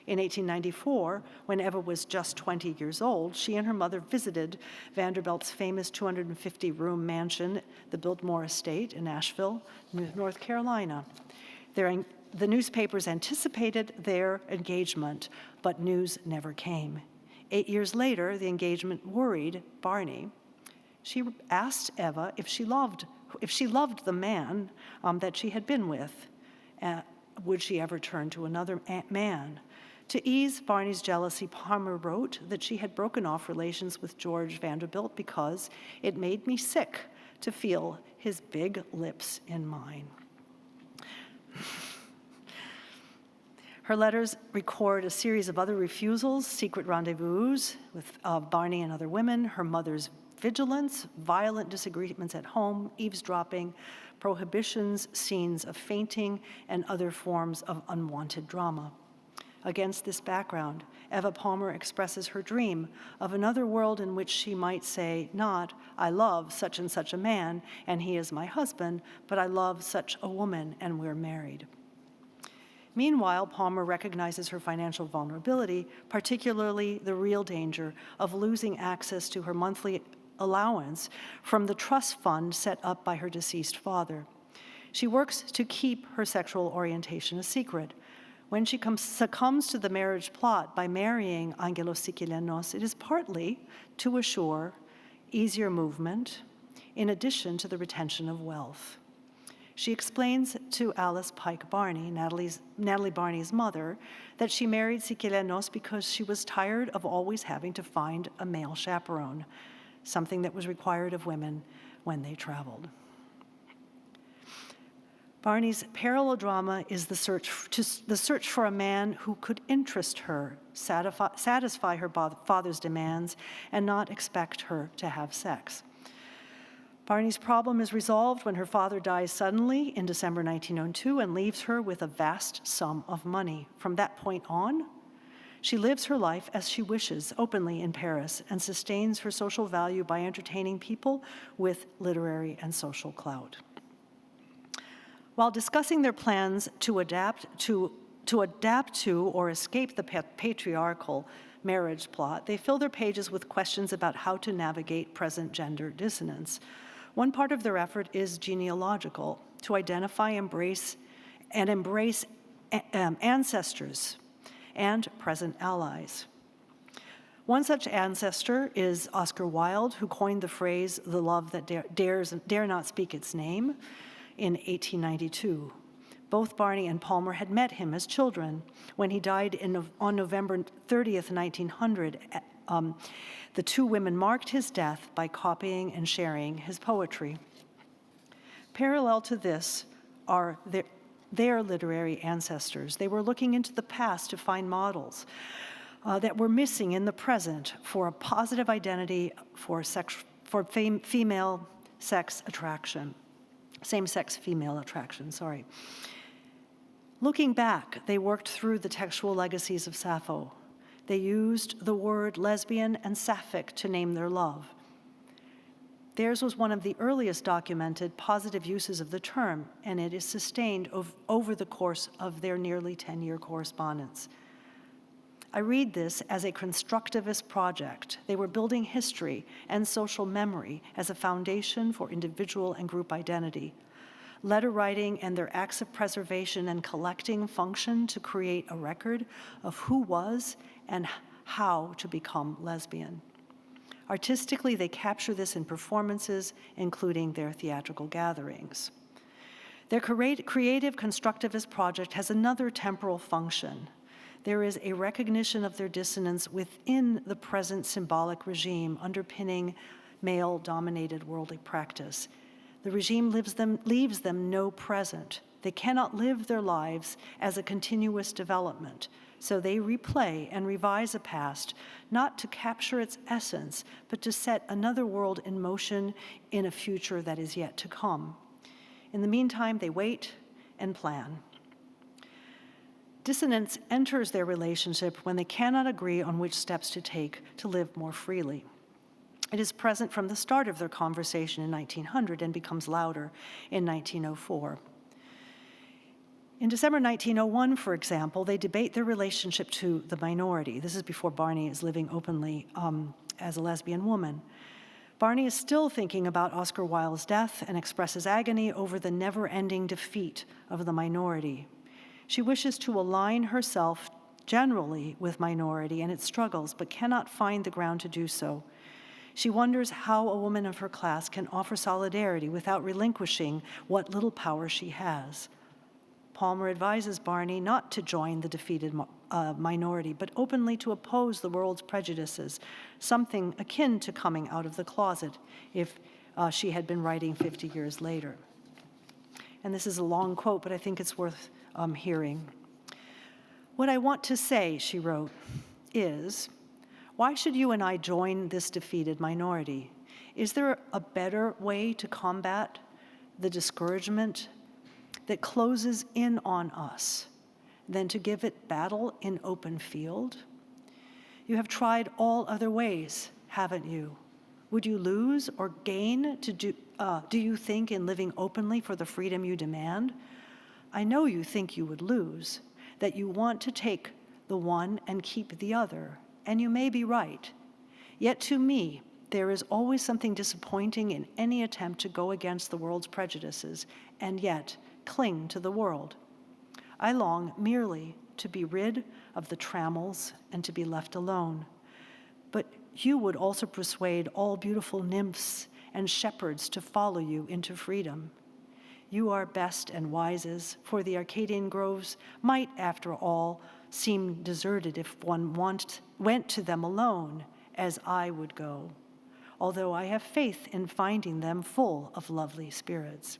In 1894, when Eva was just 20 years old, she and her mother visited Vanderbilt's famous 250-room mansion, the Biltmore Estate in Asheville, North Carolina. The newspapers anticipated their engagement, but news never came. 8 years later, the engagement worried Barney. She asked Eva if she loved the man that she had been with. Would she ever turn to another man? To ease Barney's jealousy, Palmer wrote that she had broken off relations with George Vanderbilt because it made me sick to feel his big lips in mine. Her letters record a series of other refusals, secret rendezvous with Barney and other women, her mother's vigilance, violent disagreements at home, eavesdropping, prohibitions, scenes of fainting, and other forms of unwanted drama. Against this background, Eva Palmer expresses her dream of another world in which she might say, not, I love such and such a man, and he is my husband, but I love such a woman, and we're married. Meanwhile, Palmer recognizes her financial vulnerability, particularly the real danger of losing access to her monthly allowance from the trust fund set up by her deceased father. She works to keep her sexual orientation a secret. When she succumbs to the marriage plot by marrying Angelos Sikelianos, it is partly to assure easier movement, in addition to the retention of wealth. She explains to Alice Pike Barney, Natalie Barney's mother, that she married Sikelianos because she was tired of always having to find a male chaperone, something that was required of women when they traveled. Barney's parallel drama is the search for a man who could interest her, satisfy her father's demands, and not expect her to have sex. Barney's problem is resolved when her father dies suddenly in December 1902 and leaves her with a vast sum of money. From that point on, she lives her life as she wishes, openly in Paris, and sustains her social value by entertaining people with literary and social clout. While discussing their plans to adapt to or escape the patriarchal marriage plot, they fill their pages with questions about how to navigate present gender dissonance. One part of their effort is genealogical, to identify, embrace ancestors and present allies. One such ancestor is Oscar Wilde, who coined the phrase, "the love that dare not speak its name," in 1892. Both Barney and Palmer had met him as children. When he died on November 30th, 1900, the two women marked his death by copying and sharing his poetry. Parallel to this are their literary ancestors. They were looking into the past to find models that were missing in the present for a positive identity for female sex attraction. Same-sex female attraction, sorry. Looking back, they worked through the textual legacies of Sappho. They used the word lesbian and sapphic to name their love. Theirs was one of the earliest documented positive uses of the term, and it is sustained over the course of their nearly 10-year correspondence. I read this as a constructivist project. They were building history and social memory as a foundation for individual and group identity. Letter writing and their acts of preservation and collecting function to create a record of who was and how to become lesbian. Artistically, they capture this in performances, including their theatrical gatherings. Their creative constructivist project has another temporal function. There is a recognition of their dissonance within the present symbolic regime underpinning male-dominated worldly practice. The regime leaves them no present. They cannot live their lives as a continuous development, so they replay and revise a past, not to capture its essence, but to set another world in motion in a future that is yet to come. In the meantime, they wait and plan. Dissonance enters their relationship when they cannot agree on which steps to take to live more freely. It is present from the start of their conversation in 1900 and becomes louder in 1904. In December 1901, for example, they debate their relationship to the minority. This is before Barney is living openly as a lesbian woman. Barney is still thinking about Oscar Wilde's death and expresses agony over the never-ending defeat of the minority. She wishes to align herself generally with minority and its struggles, but cannot find the ground to do so. She wonders how a woman of her class can offer solidarity without relinquishing what little power she has. Palmer advises Barney not to join the defeated minority, but openly to oppose the world's prejudices, something akin to coming out of the closet if she had been writing 50 years later. And this is a long quote, but I think it's worth hearing. What I want to say, she wrote, is, why should you and I join this defeated minority? Is there a better way to combat the discouragement that closes in on us than to give it battle in open field? You have tried all other ways, haven't you? Would you lose or gain do you think in living openly for the freedom you demand? I know you think you would lose, that you want to take the one and keep the other, and you may be right. Yet to me, there is always something disappointing in any attempt to go against the world's prejudices and yet cling to the world. I long merely to be rid of the trammels and to be left alone. But you would also persuade all beautiful nymphs and shepherds to follow you into freedom. You are best and wisest, for the Arcadian groves might, after all, seem deserted if one went to them alone, as I would go, although I have faith in finding them full of lovely spirits.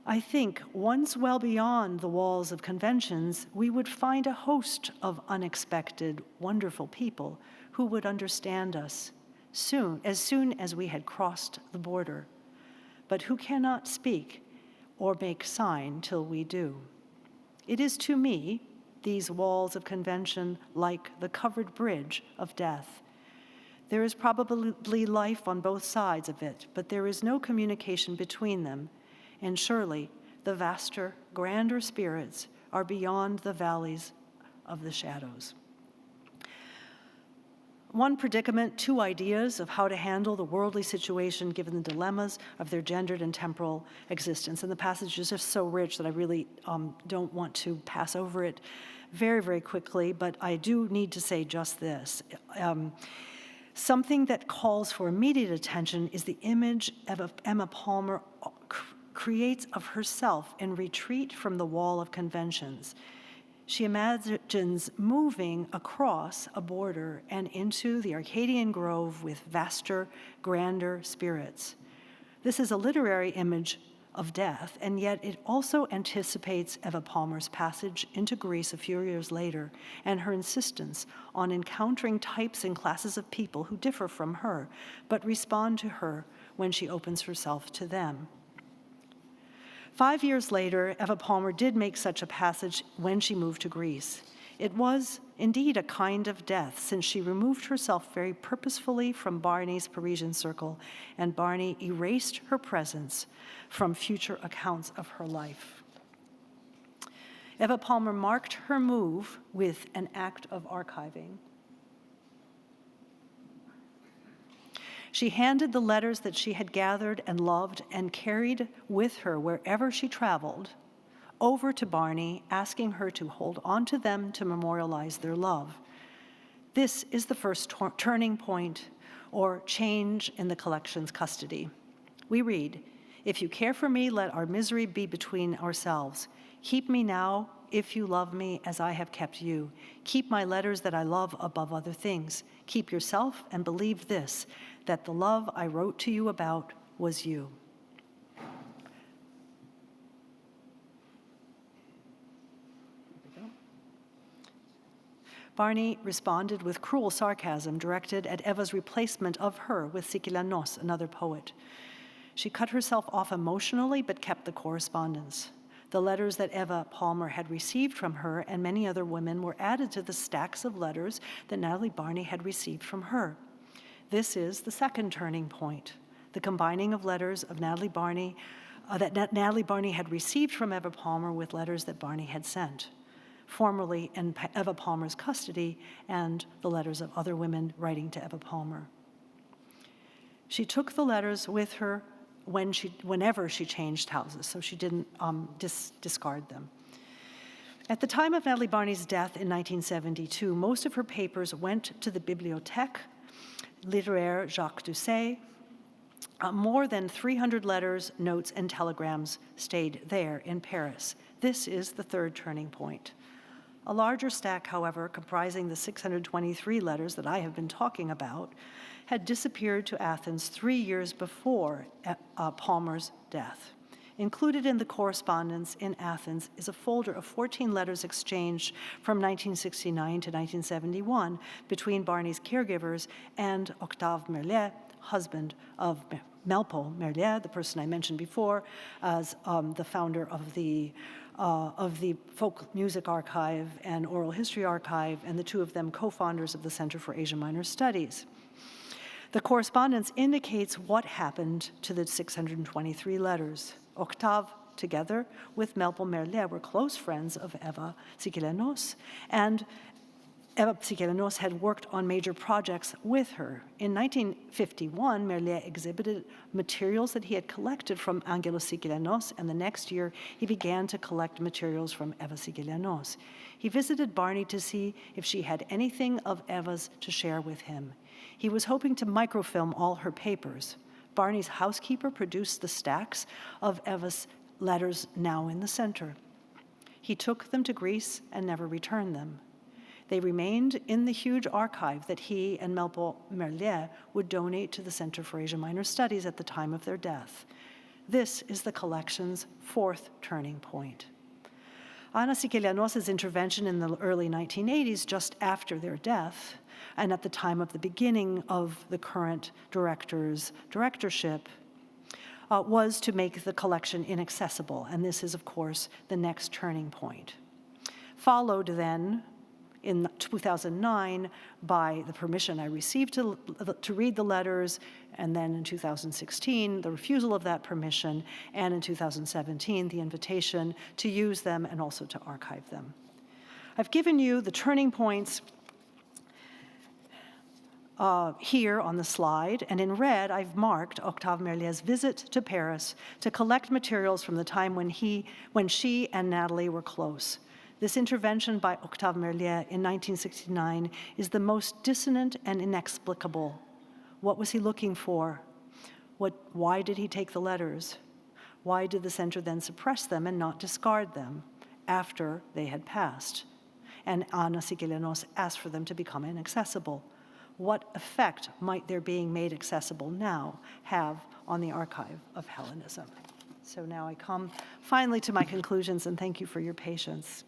I think once well beyond the walls of conventions, we would find a host of unexpected, wonderful people who would understand us soon as we had crossed the border, but who cannot speak or make sign till we do. It is to me, these walls of convention, like the covered bridge of death. There is probably life on both sides of it, but there is no communication between them, and surely the vaster, grander spirits are beyond the valleys of the shadows. One predicament, two ideas of how to handle the worldly situation given the dilemmas of their gendered and temporal existence. And the passage is just so rich that I really don't want to pass over it very, very quickly, but I do need to say just this. Something that calls for immediate attention is the image Eva Palmer creates of herself in retreat from the wall of conventions. She imagines moving across a border and into the Arcadian grove with vaster, grander spirits. This is a literary image of death, and yet it also anticipates Eva Palmer's passage into Greece a few years later and her insistence on encountering types and classes of people who differ from her, but respond to her when she opens herself to them. 5 years later, Eva Palmer did make such a passage when she moved to Greece. It was indeed a kind of death, since she removed herself very purposefully from Barney's Parisian circle, and Barney erased her presence from future accounts of her life. Eva Palmer marked her move with an act of archiving. She handed the letters that she had gathered and loved and carried with her wherever she traveled over to Barney, asking her to hold on to them to memorialize their love. This is the first turning point or change in the collection's custody. We read, "If you care for me, let our misery be between ourselves. Keep me now, if you love me, as I have kept you. Keep my letters that I love above other things. Keep yourself and believe this, that the love I wrote to you about was you." Barney responded with cruel sarcasm directed at Eva's replacement of her with Sikelianos, another poet. She cut herself off emotionally but kept the correspondence. The letters that Eva Palmer had received from her and many other women were added to the stacks of letters that Natalie Barney had received from her. This is the second turning point, the combining of letters of Natalie Barney that Natalie Barney had received from Eva Palmer with letters that Barney had sent, formerly in Eva Palmer's custody, and the letters of other women writing to Eva Palmer. She took the letters with her whenever she changed houses, so she didn't discard them. At the time of Natalie Barney's death in 1972, most of her papers went to the Bibliothèque Littéraire Jacques Doucet. More than 300 letters, notes, and telegrams stayed there in Paris. This is the third turning point. A larger stack, however, comprising the 623 letters that I have been talking about, had disappeared to Athens 3 years before Palmer's death. Included in the correspondence in Athens is a folder of 14 letters exchanged from 1969 to 1971 between Barney's caregivers and Octave Merlet, husband of Melpo Merlet, the person I mentioned before, as the founder of the Folk Music Archive and Oral History Archive, and the two of them co-founders of the Center for Asia Minor Studies. The correspondence indicates what happened to the 623 letters. Octave, together with Melpo Merlet, were close friends of Eva Sikelianos, and Eva Sikelianos had worked on major projects with her. In 1951, Merlet exhibited materials that he had collected from Angelos Sikelianos, and the next year he began to collect materials from Eva Sikelianos. He visited Barney to see if she had anything of Eva's to share with him. He was hoping to microfilm all her papers. Barney's housekeeper produced the stacks of Eva's letters now in the center. He took them to Greece and never returned them. They remained in the huge archive that he and Melpo Merlet would donate to the Center for Asia Minor Studies at the time of their death. This is the collection's fourth turning point. Anna Sikelianos' intervention in the early 1980s, just after their death, and at the time of the beginning of the current director's directorship, was to make the collection inaccessible, and this is, of course, the next turning point. Followed then, in 2009, by the permission I received to read the letters, and then in 2016, the refusal of that permission, and in 2017, the invitation to use them and also to archive them. I've given you the turning points here on the slide, and in red, I've marked Octave Merlet's visit to Paris to collect materials from the time when she and Natalie were close. This intervention by Octave Merlet in 1969 is the most dissonant and inexplicable. What was he looking for? Why did he take the letters? Why did the center then suppress them and not discard them after they had passed? And Anna Sikelianos asked for them to become inaccessible. What effect might their being made accessible now have on the archive of Hellenism? So now I come finally to my conclusions, and thank you for your patience.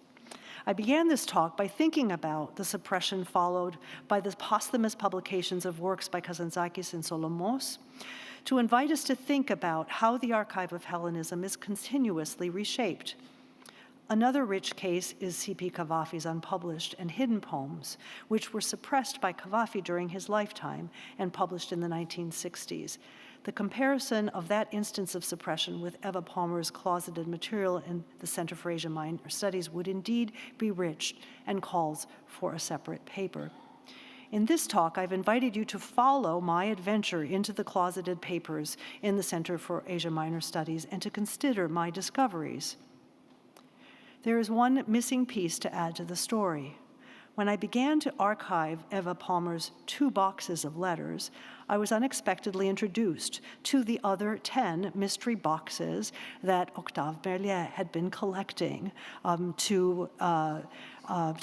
I began this talk by thinking about the suppression followed by the posthumous publications of works by Kazantzakis and Solomos, to invite us to think about how the archive of Hellenism is continuously reshaped. Another rich case is C.P. Cavafy's unpublished and hidden poems, which were suppressed by Cavafy during his lifetime and published in the 1960s. The comparison of that instance of suppression with Eva Palmer's closeted material in the Center for Asia Minor Studies would indeed be rich and calls for a separate paper. In this talk, I've invited you to follow my adventure into the closeted papers in the Center for Asia Minor Studies and to consider my discoveries. There is one missing piece to add to the story. When I began to archive Eva Palmer's 2 boxes of letters, I was unexpectedly introduced to the other 10 mystery boxes that Octave Merlet had been collecting to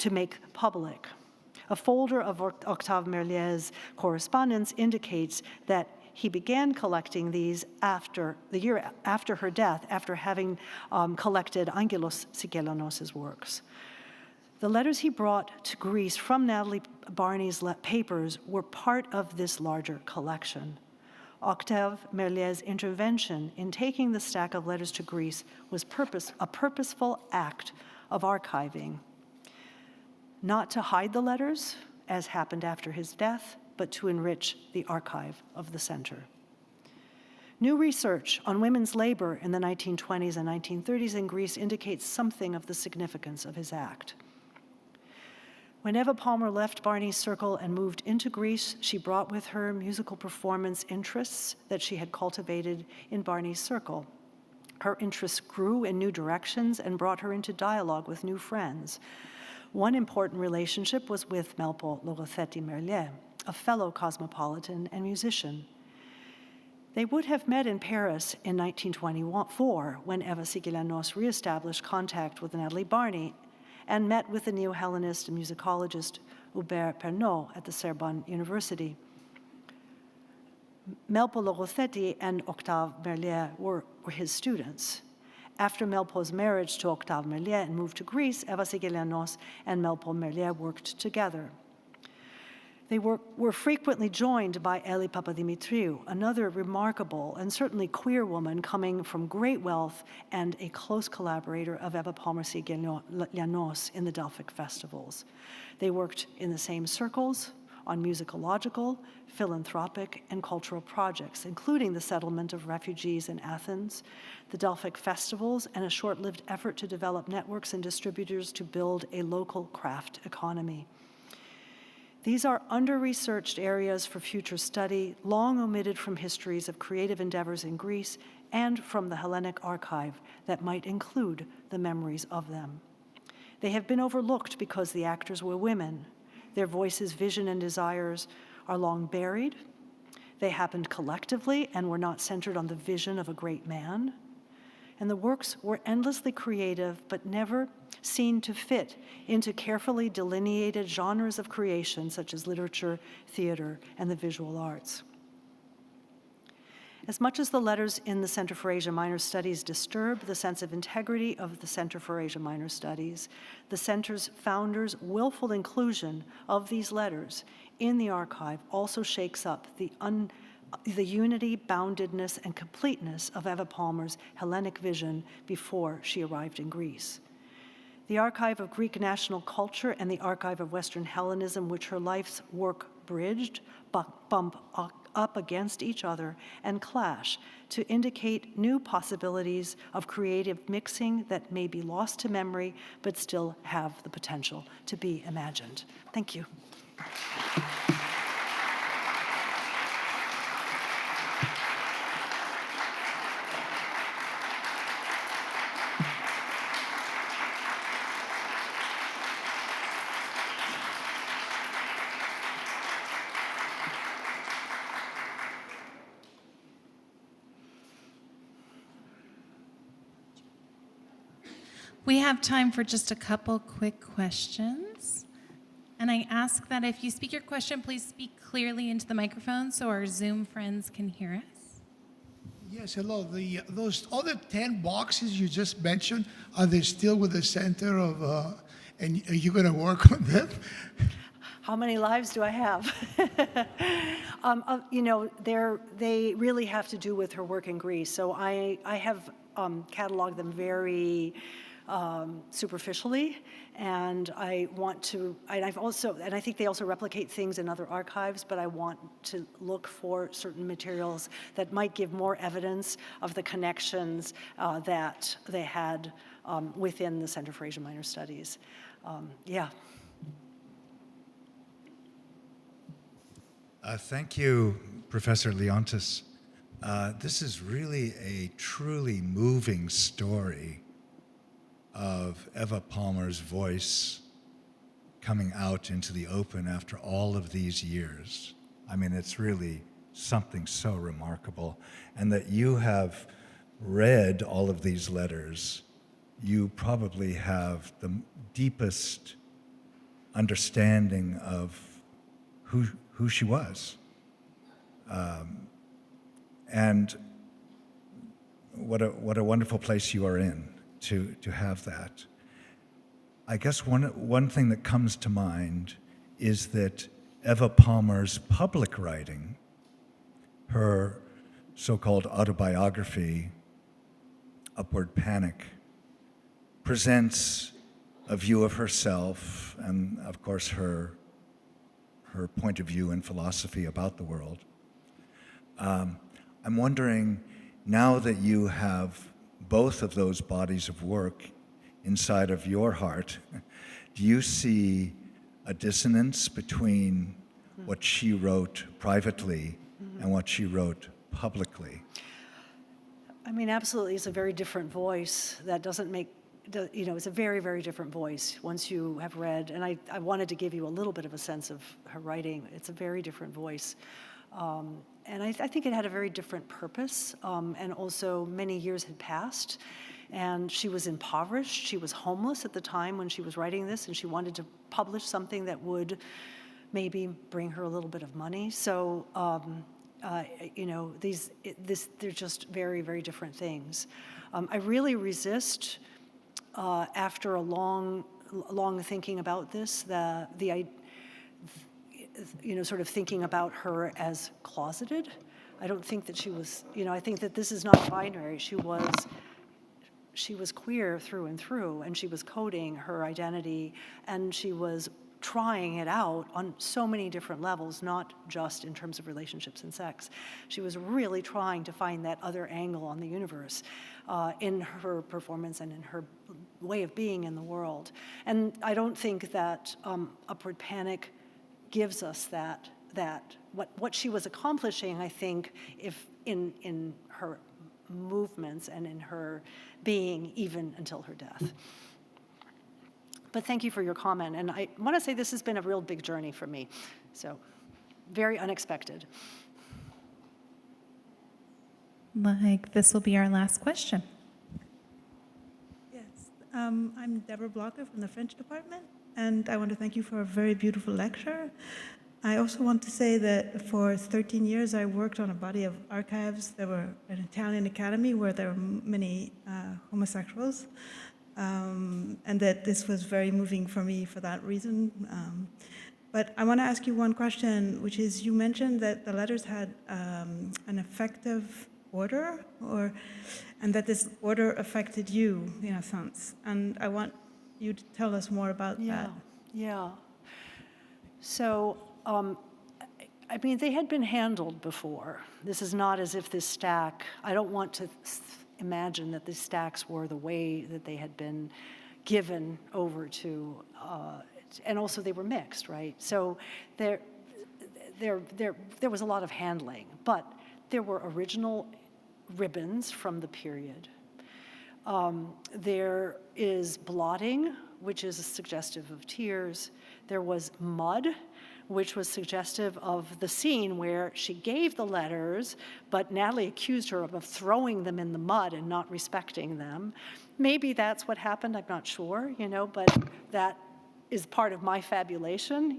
make public. A folder of Octave Merlet's correspondence indicates that he began collecting these the year after her death, after having collected Angelos Sikelianos' works. The letters he brought to Greece from Natalie Barney's papers were part of this larger collection. Octave Merlet's intervention in taking the stack of letters to Greece was a purposeful act of archiving, not to hide the letters, as happened after his death, but to enrich the archive of the center. New research on women's labor in the 1920s and 1930s in Greece indicates something of the significance of his act. When Eva Palmer left Barney's circle and moved into Greece, she brought with her musical performance interests that she had cultivated in Barney's circle. Her interests grew in new directions and brought her into dialogue with new friends. One important relationship was with Melpo Merlet, a fellow cosmopolitan and musician. They would have met in Paris in 1924 when Eva Sikelianos reestablished contact with Natalie Barney and met with the neo-Hellenist and musicologist Hubert Pernot at the Sorbonne University. Melpo and Octave Merlet were his students. After Melpo's marriage to Octave Merlier and moved to Greece, Eva Sikelianos and Melpo Merlier worked together. They were frequently joined by Eli Papadimitriou, another remarkable and certainly queer woman coming from great wealth and a close collaborator of Eva Palmer Sikelianos in the Delphic festivals. They worked in the same circles on musicological, philanthropic, and cultural projects, including the settlement of refugees in Athens, the Delphic festivals, and a short-lived effort to develop networks and distributors to build a local craft economy. These are under-researched areas for future study, long omitted from histories of creative endeavors in Greece and from the Hellenic archive that might include the memories of them. They have been overlooked because the actors were women. Their voices, vision, and desires are long buried. They happened collectively and were not centered on the vision of a great man. And the works were endlessly creative, but never seen to fit into carefully delineated genres of creation, such as literature, theater, and the visual arts. As much as the letters in the Center for Asia Minor Studies disturb the sense of integrity of the Center for Asia Minor Studies, the Center's founders' willful inclusion of these letters in the archive also shakes up the unity, boundedness, and completeness of Eva Palmer's Hellenic vision before she arrived in Greece. The Archive of Greek National Culture and the Archive of Western Hellenism, which her life's work bridged, bump up against each other and clash to indicate new possibilities of creative mixing that may be lost to memory but still have the potential to be imagined. Thank you. We have time for just a couple quick questions. And I ask that if you speak your question, please speak clearly into the microphone so our Zoom friends can hear us. Yes, hello. Those other 10 boxes you just mentioned, are they still with the center of, and are you going to work on them? How many lives do I have? You know, they really have to do with her work in Greece. So I have cataloged them very superficially, and I want to, and I think they also replicate things in other archives, but I want to look for certain materials that might give more evidence of the connections that they had within the Center for Asia Minor Studies. Yeah. Thank you, Professor Leontis. This is really a truly moving story of Eva Palmer's voice coming out into the open after all of these years. I mean, it's really something so remarkable. And that you have read all of these letters, you probably have the deepest understanding of who she was. And what a wonderful place you are in to have that. I guess one thing that comes to mind is that Eva Palmer's public writing, her so-called autobiography, Upward Panic, presents a view of herself and, of course, her point of view and philosophy about the world. I'm wondering, now that you have both of those bodies of work inside of your heart, do you see a dissonance between what she wrote privately and what she wrote publicly? I mean, absolutely, it's a very different voice. That doesn't make, you know, it's a very, very different voice once you have read. And I wanted to give you a little bit of a sense of her writing. It's a very different voice. And I think it had a very different purpose. And also, many years had passed. And she was impoverished. She was homeless at the time when she was writing this, and she wanted to publish something that would maybe bring her a little bit of money. So they're just very, very different things. I really resist, after a long thinking about this, sort of thinking about her as closeted. I don't think that she was, I think that this is not binary. She was queer through and through, and she was coding her identity, and she was trying it out on so many different levels, not just in terms of relationships and sex. She was really trying to find that other angle on the universe in her performance and in her way of being in the world. And I don't think that Upward Panic gives us that what she was accomplishing, I think, if in her movements and in her being, even until her death. But thank you for your comment. And I want to say this has been a real big journey for me. So very unexpected. Like, this will be our last question. Yes, I'm Deborah Blocker from the French department, and I want to thank you for a very beautiful lecture. I also want to say that for 13 years I worked on a body of archives. There were an Italian academy where there were many homosexuals, and that this was very moving for me for that reason. But I want to ask you one question, which is, you mentioned that the letters had an effective order, and that this order affected you in a sense. And I want you to tell us more about that. Yeah. So, I mean, they had been handled before. This is not as if this stack, I don't want to imagine that these stacks were the way that they had been given over to, and also they were mixed, right? So there was a lot of handling, but there were original ribbons from the period. There is blotting, which is suggestive of tears. There was mud, which was suggestive of the scene where she gave the letters, but Natalie accused her of throwing them in the mud and not respecting them. Maybe that's what happened, I'm not sure, but that is part of my fabulation,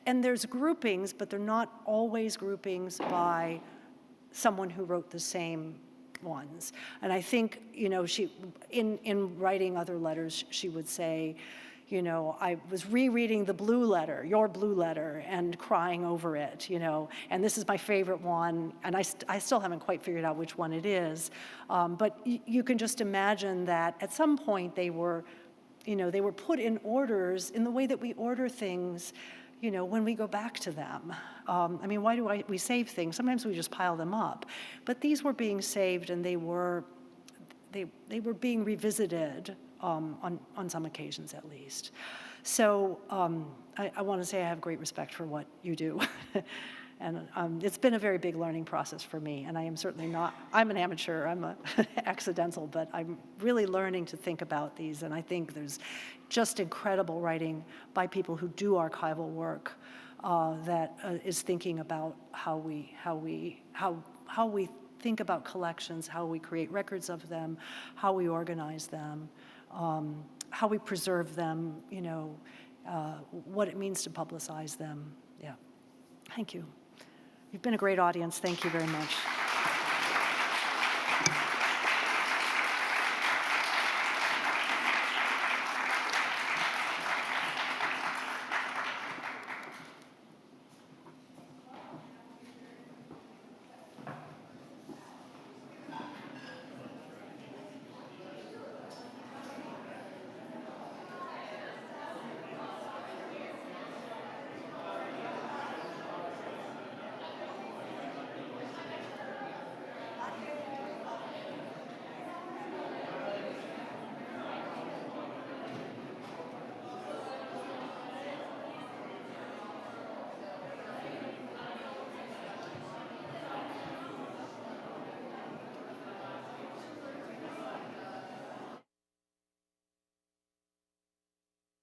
and there's groupings, but they're not always groupings by someone who wrote the same ones. And I think, she, in writing other letters, she would say, I was rereading the blue letter, your blue letter, and crying over it, and this is my favorite one, and I still haven't quite figured out which one it is. But you can just imagine that at some point they were put in orders in the way that we order things, when we go back to them. I mean, why do we save things? Sometimes we just pile them up. But these were being saved, and they were being revisited on some occasions, at least. So I want to say I have great respect for what you do. And it's been a very big learning process for me, and I am certainly not, I'm an amateur, I'm accidental, but I'm really learning to think about these, and I think there's just incredible writing by people who do archival work that is thinking about how we think about collections, how we create records of them, how we organize them, how we preserve them, what it means to publicize them. Yeah. Thank you. You've been a great audience. Thank you very much.